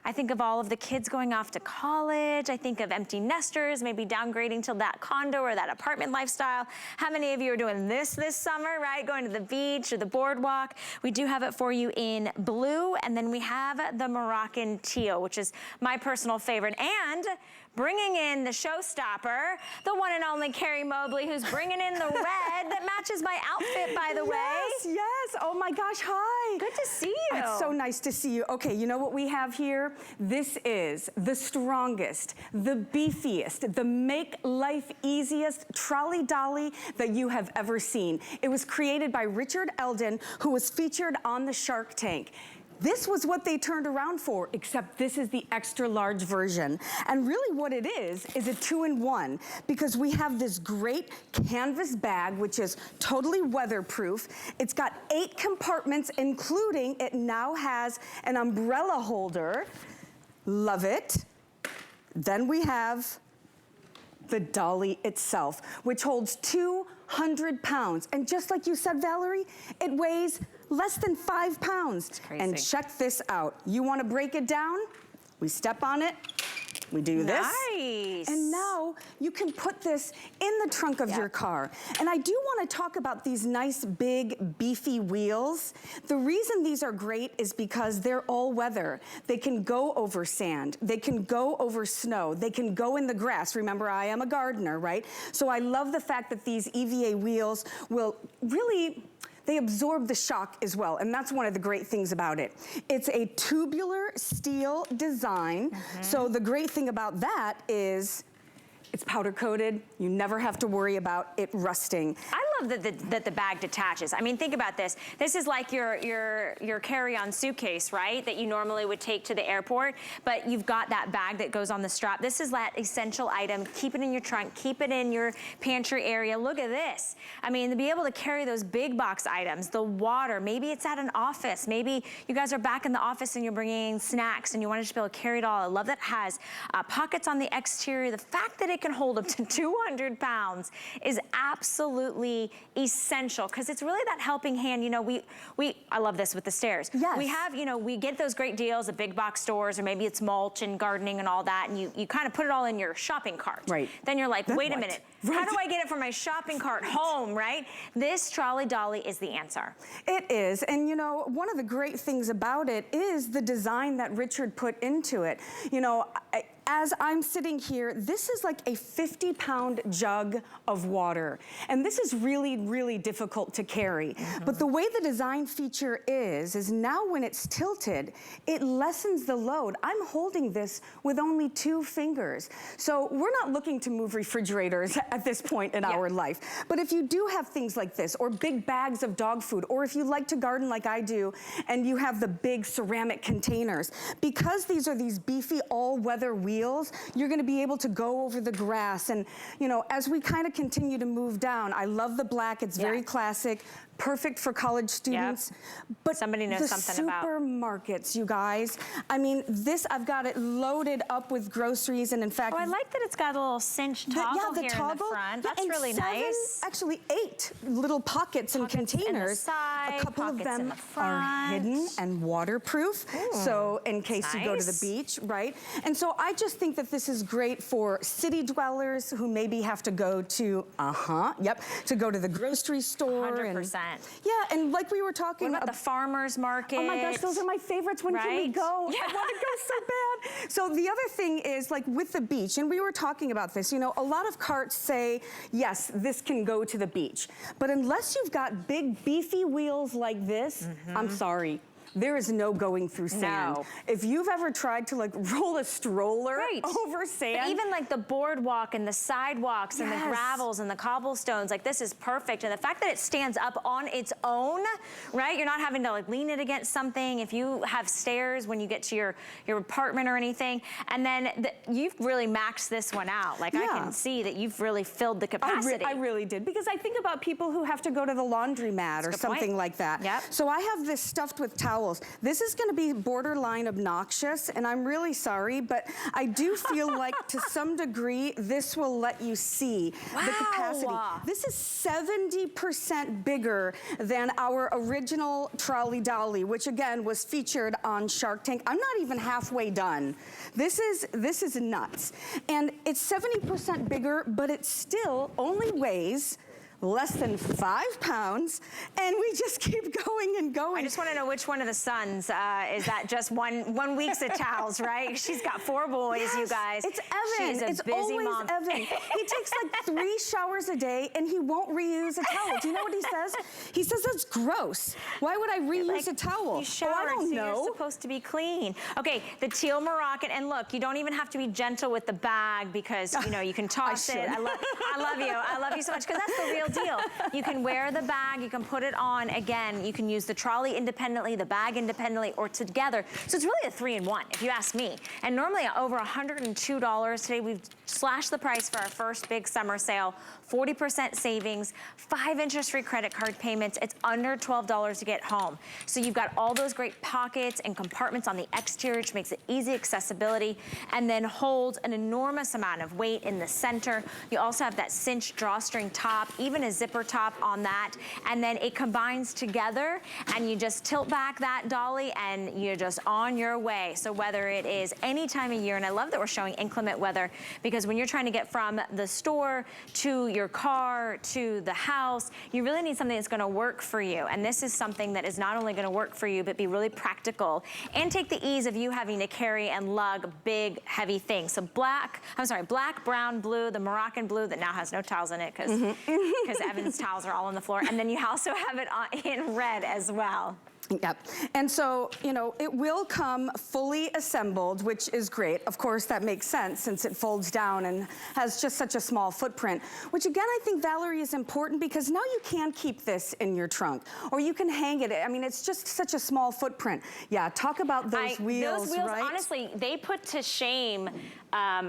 I think of all of the kids going off to college. I think of empty nesters, maybe downgrading to that condo or that apartment lifestyle. How many of you are doing this summer, right? Going to the beach or the boardwalk. We do have it for you in blue, and then we have the Moroccan teal, which is my personal favorite. And bringing in the showstopper, the one and only Carrie Mobley, who's bringing in the red that matches my outfit, by the way. Yes, oh my gosh, hi. Good to see you. It's so nice to see you. Okay, you know what we have here? This is the strongest, the beefiest, the make life easiest trolley dolly that you have ever seen. It was created by Richard Eldon, who was featured on the Shark Tank. This was what they turned around for, except this is the extra large version. And really what it is a 2-in-1, because we have this great canvas bag, which is totally weatherproof. It's got 8 compartments, including it now has an umbrella holder. Love it. Then we have the dolly itself, which holds 200 pounds. And just like you said, Valerie, it weighs less than 5 pounds. It's crazy. And check this out. You want to break it down? We step on it. We do this. Nice. And now you can put this in the trunk of your car. And I do want to talk about these nice, big, beefy wheels. The reason these are great is because they're all weather. They can go over sand. They can go over snow. They can go in the grass. Remember, I am a gardener, right? So I love the fact that these EVA wheels will really, they absorb the shock as well, and that's one of the great things about it. It's a tubular steel design, so the great thing about that is it's powder coated. You never have to worry about it rusting. I love that the bag detaches. I mean, think about this. This is like your carry-on suitcase, right? That you normally would take to the airport, but you've got that bag that goes on the strap. This is that essential item. Keep it in your trunk. Keep it in your pantry area. Look at this. I mean, to be able to carry those big box items, the water, maybe it's at an office. Maybe you guys are back in the office and you're bringing snacks and you want to just be able to carry it all. I love that it has pockets on the exterior. The fact that it can hold up to 200 pounds is absolutely essential, because it's really that helping hand. You know, I love this with the stairs. Yes. We have, you know, we get those great deals at big box stores, or maybe it's mulch and gardening and all that, and you kind of put it all in your shopping cart. Right. Then you're like, Then wait a what? minute, Right. how do I get it from my shopping cart home, right? This trolley dolly is the answer. It is, and you know, one of the great things about it is the design that Richard put into it. You know, as I'm sitting here, this is like a 50-pound jug of water. And this is really, really difficult to carry. But the way the design feature is now when it's tilted, it lessens the load. I'm holding this with only 2 fingers. So we're not looking to move refrigerators at this point in our life. But if you do have things like this, or big bags of dog food, or if you like to garden like I do, and you have the big ceramic containers, because these are these beefy all-weather wheels, you're going to be able to go over the grass. And, you know, as we kind of continue to move down, I love the black. It's very classic, perfect for college students. But somebody knows something about supermarkets, you guys. I mean, this, I've got it loaded up with groceries, and in fact, I like that it's got a little cinch toggle here in the front. That's and really 7, nice. Actually 8 little pockets and containers. In the side, a couple of pockets in them the front. are hidden and waterproof. So in case you go to the beach, right? And so I just think that this is great for city dwellers who maybe have to go to, to go to the grocery store. 100%. Yeah, and like we were talking about the farmer's market. Oh my gosh, those are my favorites. When can we go? Yeah. I want to go so bad. So the other thing is, like with the beach, and we were talking about this, you know, a lot of carts say, yes, this can go to the beach. But unless you've got big beefy wheels like this, I'm sorry. there is no going through sand. No. If you've ever tried to like roll a stroller over sand. But even like the boardwalk and the sidewalks and the gravels and the cobblestones, like this is perfect. And the fact that it stands up on its own, right? You're not having to like lean it against something if you have stairs when you get to your apartment or anything. And then you've really maxed this one out. Like I can see that you've really filled the capacity. I really did, because I think about people who have to go to the laundromat or something like that. Yep. So I have this stuffed with towels. This is gonna be borderline obnoxious, and I'm really sorry, but I do feel like to some degree, this will let you see the capacity. This is 70% bigger than our original trolley dolly, which again was featured on Shark Tank. I'm not even halfway done. This is nuts. And it's 70% bigger, but it still only weighs less than 5 pounds, and we just keep going and going. I just want to know which one of the sons is that just one week's of towels, right? She's got 4 boys, you guys. It's Evan. She's a it's busy always mom. Evan. He takes like 3 showers a day, and he won't reuse a towel. Do you know what he says? He says that's gross. Why would I reuse a towel? You showered, I don't know. You're supposed to be clean. Okay, the teal Moroccan, and look, you don't even have to be gentle with the bag because you know you can toss it. I love you. I love you so much because that's the real deal. You can wear the bag, you can put it on. Again, you can use the trolley independently, the bag independently, or together. So it's really a 3-in-1, if you ask me. And normally over $102. Today we've slashed the price for our first big summer sale. 40% savings, 5 interest-free credit card payments. It's under $12 to get home. So you've got all those great pockets and compartments on the exterior, which makes it easy accessibility, and then holds an enormous amount of weight in the center. You also have that cinch drawstring top, even a zipper top on that, and then it combines together, and you just tilt back that dolly, and you're just on your way. So whether it is any time of year, and I love that we're showing inclement weather, because when you're trying to get from the store to your car to the house, you really need something that's gonna work for you. And this is something that is not only gonna work for you, but be really practical and take the ease of you having to carry and lug big, heavy things. So black, brown, blue, the Moroccan blue that now has no towels in it because Evan's towels are all on the floor. And then you also have it in red as well. Yep. And so, you know, it will come fully assembled, which is great. Of course, that makes sense since it folds down and has just such a small footprint, which again, I think, Valerie, is important because now you can keep this in your trunk or you can hang it. I mean, it's just such a small footprint. Yeah, talk about those wheels, right? Honestly, they put to shame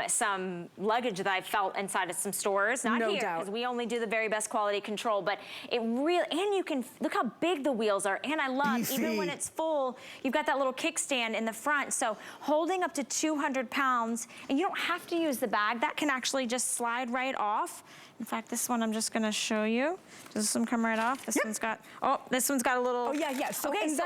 some luggage that I've felt inside of some stores. Not here, because we only do the very best quality control, but it really, and you can, look how big the wheels are, and I love, even when it's full, you've got that little kickstand in the front, so holding up to 200 pounds, and you don't have to use the bag, that can actually just slide right off. In fact, this one I'm just gonna show you. Does this one come right off? This one's got, this one's got a little. Oh yeah. So, okay, so,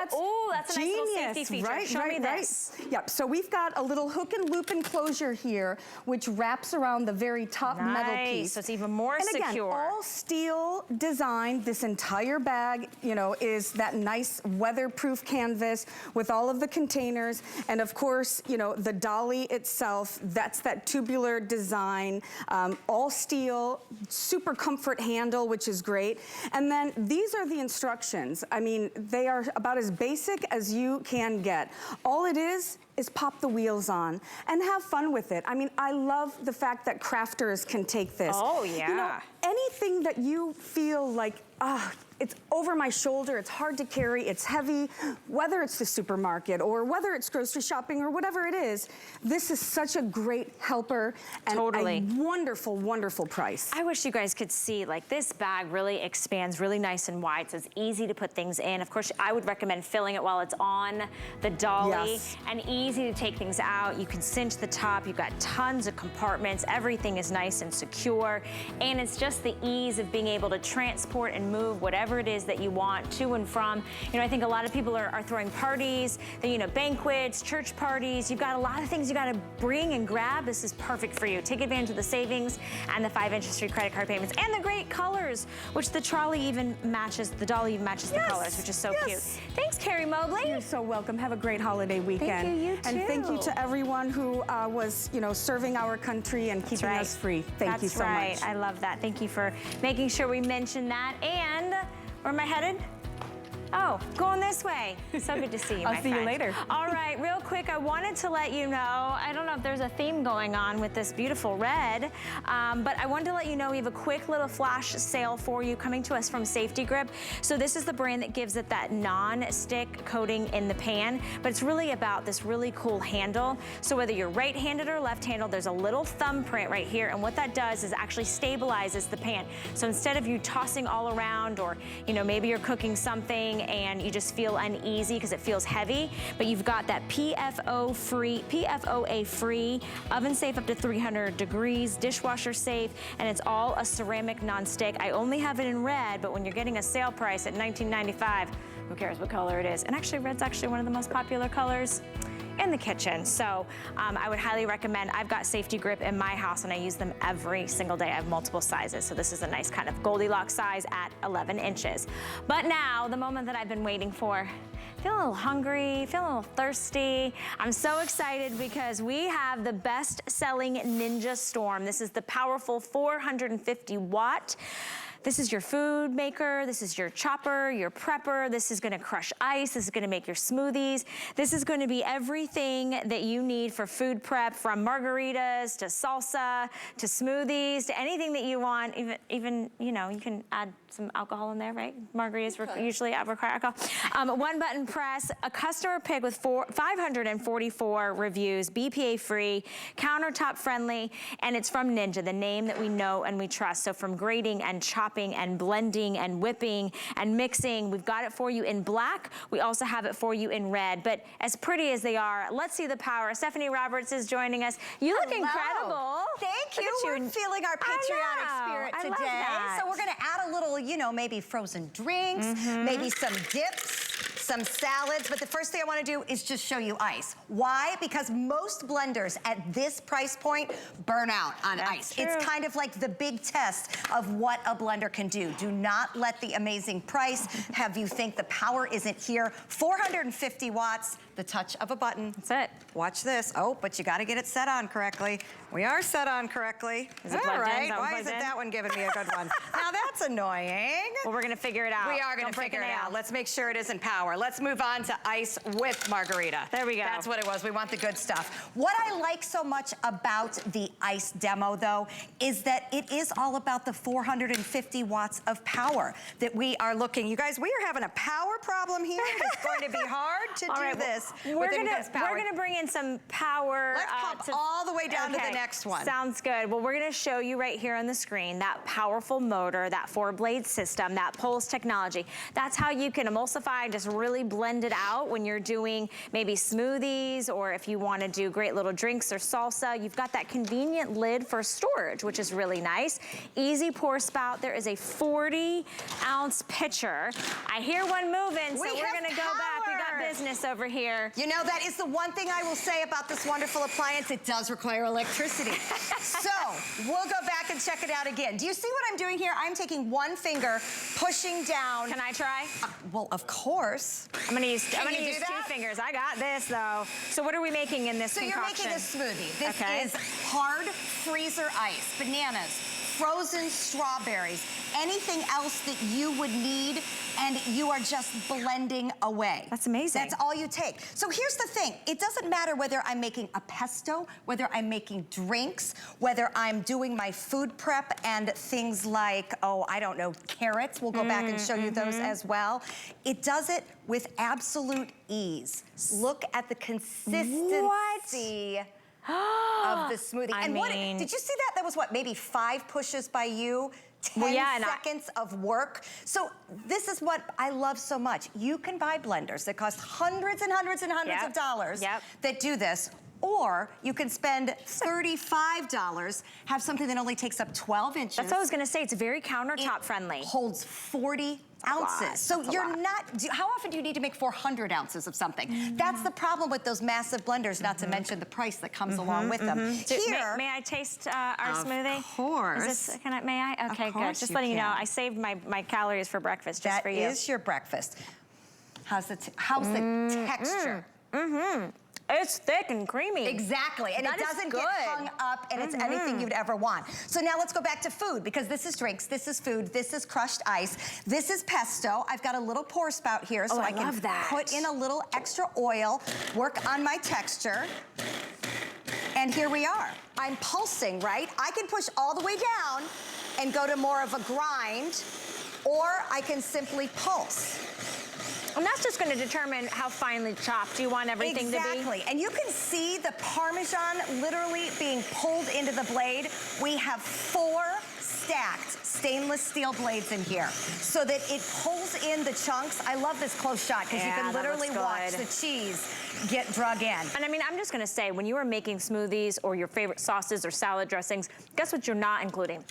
that's a nice little safety feature. Right, show me this. Yep, so we've got a little hook and loop enclosure here, which wraps around the very top metal piece. So it's even more and secure. Again, all steel design. This entire bag, you know, is that nice weatherproof canvas with all of the containers. And of course, you know, the dolly itself, that's that tubular design, all steel, super comfort handle, which is great. And then these are the instructions. I mean, they are about as basic as you can get. All it is pop the wheels on and have fun with it. I mean, I love the fact that crafters can take this. Oh, yeah. You know, anything that you feel like, it's over my shoulder, it's hard to carry, it's heavy, whether it's the supermarket or whether it's grocery shopping or whatever it is, this is such a great helper and a wonderful, wonderful price. I wish you guys could see, like, this bag really expands really nice and wide, so it's easy to put things in. Of course, I would recommend filling it while it's on the dolly and easy to take things out. You can cinch the top, you've got tons of compartments, everything is nice and secure, and it's just the ease of being able to transport and move whatever it is that you want to and from. You know, I think a lot of people are throwing parties, you know, banquets, church parties. You've got a lot of things you got to bring and grab. This is perfect for you. Take advantage of the savings and the 5 interest-free credit card payments and the great colors, which the trolley even matches, the dolly even matches the colors, which is so cute. Thanks, Carrie Mobley. You're so welcome. Have a great holiday weekend. Thank you, you too. And thank you to everyone who was, you know, serving our country and keeping us free. Thank you so much. I love that. Thank you for making sure we mention that. And where am I headed? Oh, going this way. So good to see you, my I'll see you later. All right, real quick, I wanted to let you know, I don't know if there's a theme going on with this beautiful red, but I wanted to let you know we have a quick little flash sale for you coming to us from Safety Grip. So this is the brand that gives it that non-stick coating in the pan, but it's really about this really cool handle. So whether you're right-handed or left-handed, there's a little thumbprint right here, and what that does is actually stabilizes the pan. So instead of you tossing all around, or maybe you're cooking something and you just feel uneasy because it feels heavy, but you've got that PFOA free, oven safe up to 300 degrees, dishwasher safe, and it's all a ceramic non-stick. I only have it in red, but when you're getting a sale price at $19.95, who cares what color it is? And actually, red's actually one of the most popular colors in the kitchen. So I would highly recommend. I've got Safety Grip in my house and I use them every single day. I have multiple sizes. So this is a nice kind of Goldilocks size at 11 inches. But now, the moment that I've been waiting for. Feeling a little hungry, feeling a little thirsty. I'm so excited because we have the best-selling Ninja Storm. This is the powerful 450 watt. This is your food maker, this is your chopper, your prepper, this is gonna crush ice, this is gonna make your smoothies. This is gonna be everything that you need for food prep, from margaritas to salsa to smoothies to anything that you want. Even you can add some alcohol in there, right? Margaritas usually require alcohol. One button press, a customer pick with 544 reviews, BPA free, countertop friendly, and it's from Ninja, the name that we know and we trust. So from grating and chopping and blending and whipping and mixing, we've got it for you in black. We also have it for you in red. But as pretty as they are, let's see the power. Stephanie Roberts is joining us. You look incredible. Thank you. We're feeling our patriotic spirit today. So we're gonna add a little, maybe frozen drinks, maybe some dips, some salads, but the first thing I want to do is just show you ice. Why? Because most blenders at this price point burn out on ice. True. It's kind of like the big test of what a blender can do. Do not let the amazing price have you think the power isn't here. 450 watts, the touch of a button. That's it. Watch this. Oh, but you got to get it set on correctly. We are set on correctly. Is it plugged in? Why isn't that one giving me a good one? Now that's annoying. Well, we're going to figure it out. We are going to figure it out. Let's make sure it isn't power. Let's move on to ice with margarita. There we go. That's what it was. We want the good stuff. What I like so much about the ice demo, though, is that it is all about the 450 watts of power that we are looking. You guys, we are having a power problem here. It's going to be hard to do this. We're gonna bring in some power. Let's pop all the way down to the next one. Sounds good. Well, we're gonna show you right here on the screen that powerful motor, that 4-blade system, that pulse technology. That's how you can emulsify and just really blend it out when you're doing maybe smoothies, or if you want to do great little drinks or salsa. You've got that convenient lid for storage, which is really nice. Easy pour spout. There is a 40-ounce pitcher. I hear one moving, so we're gonna go back. We got business over here. That is the one thing I will say about this wonderful appliance. It does require electricity. So we'll go back and check it out again. Do you see what I'm doing here? I'm taking one finger, pushing down. Can I try? Well, of course. I'm gonna use 2 fingers. I got this, though. So what are we making in this concoction? You're making a smoothie. This is hard freezer ice, bananas, frozen strawberries, anything else that you would need, and you are just blending away. That's amazing. That's all you take. So here's the thing. It doesn't matter whether I'm making a pesto, whether I'm making drinks, whether I'm doing my food prep and things like, I don't know, carrots. We'll go back and show you those as well. It does it with absolute ease. Look at the consistency of the smoothie. Did you see that? That was maybe 5 pushes by you? 10 seconds of work. So this is what I love so much. You can buy blenders that cost hundreds and hundreds and hundreds of dollars that do this, or you can spend $35, have something that only takes up 12 inches. That's what I was gonna say. It's very countertop friendly. Holds 40 ounces. So you're not, how often do you need to make 400 ounces of something? That's the problem with those massive blenders, not to mention the price that comes along with them. Here, may I taste our smoothie? Of course. Is this, may I? Okay, good. Just letting you know, I saved my calories for breakfast just for you. That is your breakfast. How's the texture? It's thick and creamy. Exactly, and it doesn't get hung up, and it's anything you'd ever want. So now let's go back to food, because this is drinks, this is food, this is crushed ice, this is pesto. I've got a little pour spout here, so I can put in a little extra oil, work on my texture. And here we are. I'm pulsing, right? I can push all the way down and go to more of a grind, or I can simply pulse. And that's just gonna determine how finely chopped you want everything to be. Exactly, and you can see the Parmesan literally being pulled into the blade. We have 4 stacked stainless steel blades in here so that it pulls in the chunks. I love this close shot because you can literally watch the cheese get drug in. And I mean, I'm just gonna say, when you are making smoothies or your favorite sauces or salad dressings, guess what you're not including?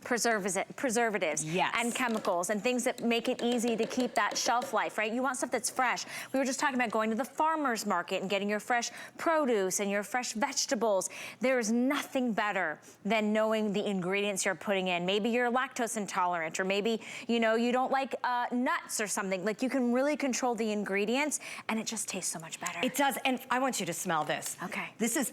Preservatives and chemicals and things that make it easy to keep that shelf life, right? You want stuff that's fresh. We were just talking about going to the farmer's market and getting your fresh produce and your fresh vegetables. There is nothing better than knowing the ingredients you're putting in. Maybe you're lactose intolerant, or maybe, you know, you don't like nuts or something. Like, you can really control the ingredients, and it just tastes so much better. It does, and I want you to smell this. Okay. This is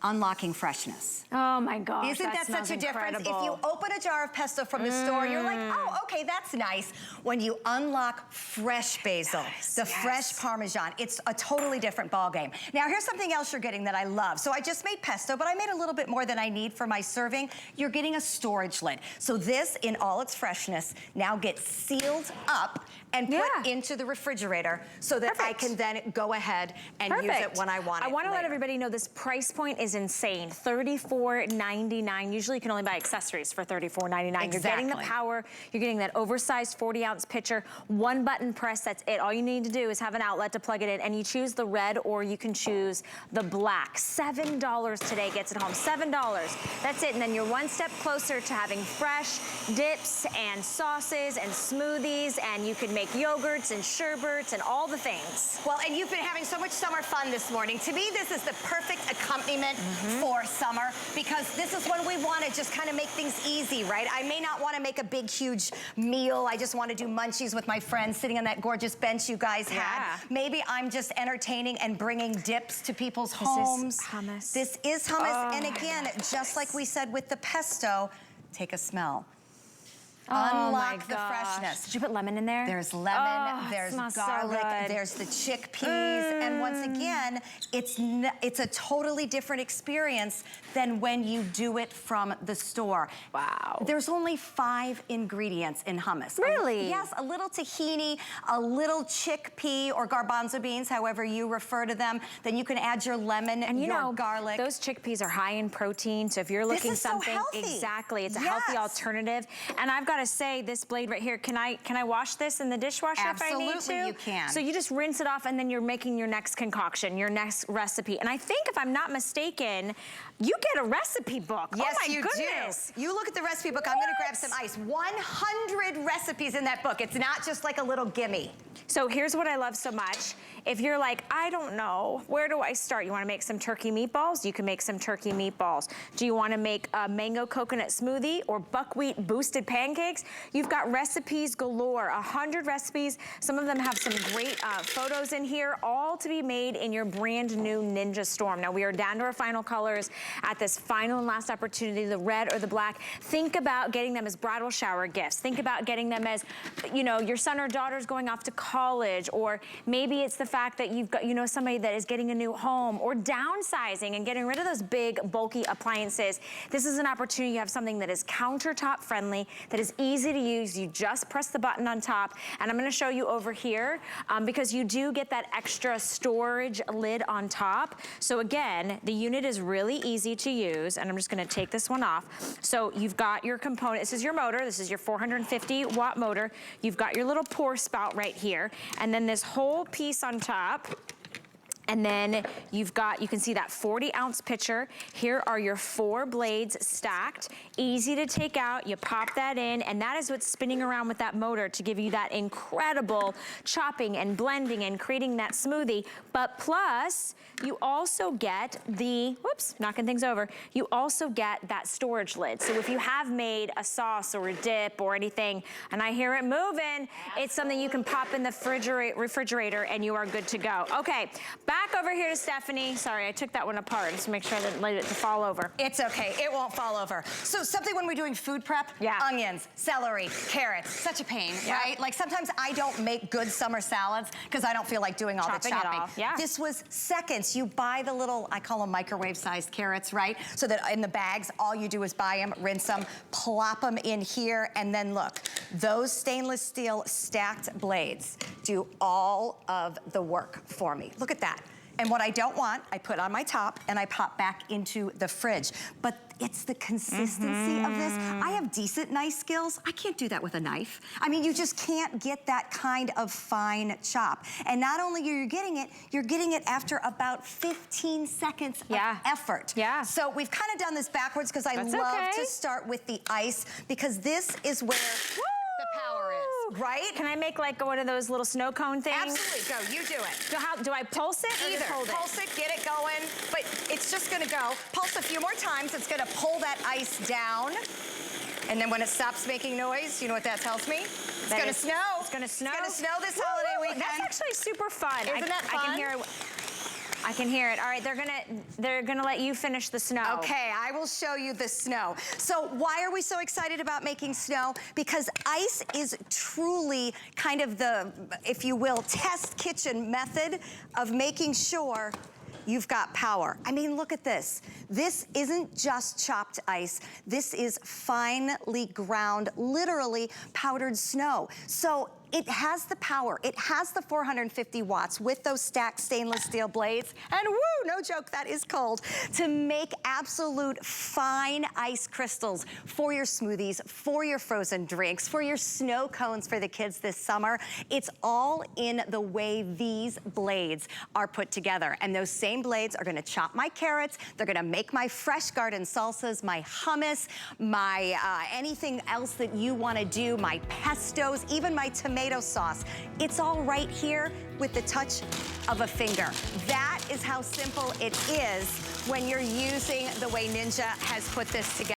unlocking freshness. Oh my gosh, Isn't that such a difference? If you open a jar of pesto from the store, you're like, oh, okay, that's nice. When you unlock fresh basil, the fresh Parmesan, it's a totally different ballgame. Now, here's something else you're getting that I love. So I just made pesto, but I made a little bit more than I need for my serving. You're getting a storage lid. So this, in all its freshness, now gets sealed up and put into the refrigerator so that I can then go ahead and use it when I want it. I want to let everybody know this price point is insane. $34.99. Usually you can only buy accessories for $34.99. You're getting the power, you're getting that oversized 40-ounce pitcher, 1 button press, that's it. All you need to do is have an outlet to plug it in, and you choose the red or you can choose the black. $7 today gets it home, $7. That's it, and then you're one step closer to having fresh dips and sauces and smoothies, and you can make yogurts and sherbets and all the things. Well, and you've been having so much summer fun this morning. To me, this is the perfect accompaniment for summer, because this is when we want to just kind of make things easy, right? I may not want to make a big, huge meal. I just want to do munchies with my friends sitting on that gorgeous bench you guys had. Maybe I'm just entertaining and bringing dips to people's homes. This is hummus. This is hummus. And again, just like we said with the pesto, take a smell. Unlock the freshness. Did you put lemon in there? There's lemon, there's garlic, there's the chickpeas, and once again, it's a totally different experience than when you do it from the store. Wow. There's only 5 ingredients in hummus. Really? Yes, a little tahini, a little chickpea or garbanzo beans, however you refer to them. Then you can add your lemon and your garlic. Those chickpeas are high in protein, so if you're looking something, exactly, it's a healthy alternative. And I've got to say, this blade right here, can I wash this in the dishwasher if I need to? Absolutely, you can. So you just rinse it off, and then you're making your next concoction, your next recipe. And I think, if I'm not mistaken, you get a recipe book. Yes, oh my you goodness. do. You look at the recipe book. I'm going to grab some ice. 100 recipes in that book. It's not just like a little gimme. So here's what I love so much. If you're like, I don't know, where do I start? You want to make some turkey meatballs? You can make some turkey meatballs. Do you want to make a mango coconut smoothie or buckwheat boosted pancakes? You've got recipes galore, 100 recipes. Some of them have some great photos in here, all to be made in your brand new Ninja Storm. Now, we are down to our final colors at this final and last opportunity, the red or the black. Think about getting them as bridal shower gifts. Think about getting them as, you know, your son or daughter's going off to college, or maybe it's the fact that you've got, you know, somebody that is getting a new home, or downsizing and getting rid of those big, bulky appliances. This is an opportunity. You have something that is countertop friendly, that is easy to use. You just press the button on top, and I'm going to show you over here because you do get that extra storage lid on top. So again, the unit is really easy to use, and I'm just going to take this one off. So you've got your component. This is your motor. This is your 450 watt motor. You've got your little pour spout right here, and then this whole piece on top. And then you've got, you can see that 40-ounce pitcher. Here are your 4 blades stacked. Easy to take out. You pop that in, and that is what's spinning around with that motor to give you that incredible chopping and blending and creating that smoothie. But plus, you also get the, whoops, knocking things over. You also get that storage lid. So if you have made a sauce or a dip or anything, and I hear it moving, it's something you can pop in the refrigerator and you are good to go. Okay, back back over here to Stephanie. Sorry, I took that one apart just to make sure I didn't let it fall over. It's okay, it won't fall over. So something when we're doing food prep, onions, celery, carrots, such a pain, right? Like sometimes I don't make good summer salads because I don't feel like doing all the chopping. This was seconds. You buy the little, I call them microwave-sized carrots, right? So that in the bags, all you do is buy them, rinse them, plop them in here, and then look, those stainless steel stacked blades do all of the work for me. Look at that. And what I don't want, I put on my top and I pop back into the fridge. But it's the consistency of this. I have decent knife skills. I can't do that with a knife. I mean, you just can't get that kind of fine chop. And not only are you getting it, you're getting it after about 15 seconds of effort. So we've kind of done this backwards because I love to start with the ice because this is where the power is, right? Can I make like one of those little snow cone things? Absolutely, go, you do it. So how, do I pulse it or Either, just hold pulse it, get it going, but it's just gonna go. Pulse a few more times, it's gonna pull that ice down. And then when it stops making noise, you know what that tells me? It's gonna snow. It's gonna snow. It's gonna snow this holiday weekend. That's actually super fun. Isn't that fun? I can hear it. All right, they're gonna let you finish the snow. Okay, I will show you the snow. So why are we so excited about making snow? Because ice is truly kind of the, if you will, test kitchen method of making sure you've got power. I mean, look at this. This isn't just chopped ice. This is finely ground, literally powdered snow. So it has the power. It has the 450 watts with those stacked stainless steel blades. And woo, no joke, that is cold. To make absolute fine ice crystals for your smoothies, for your frozen drinks, for your snow cones for the kids this summer. It's all in the way these blades are put together. And those same blades are gonna chop my carrots. They're gonna make my fresh garden salsas, my hummus, my anything else that you wanna do, my pestos, even my tomato sauce. It's all right here with the touch of a finger. That is how simple it is when you're using the way Ninja has put this together.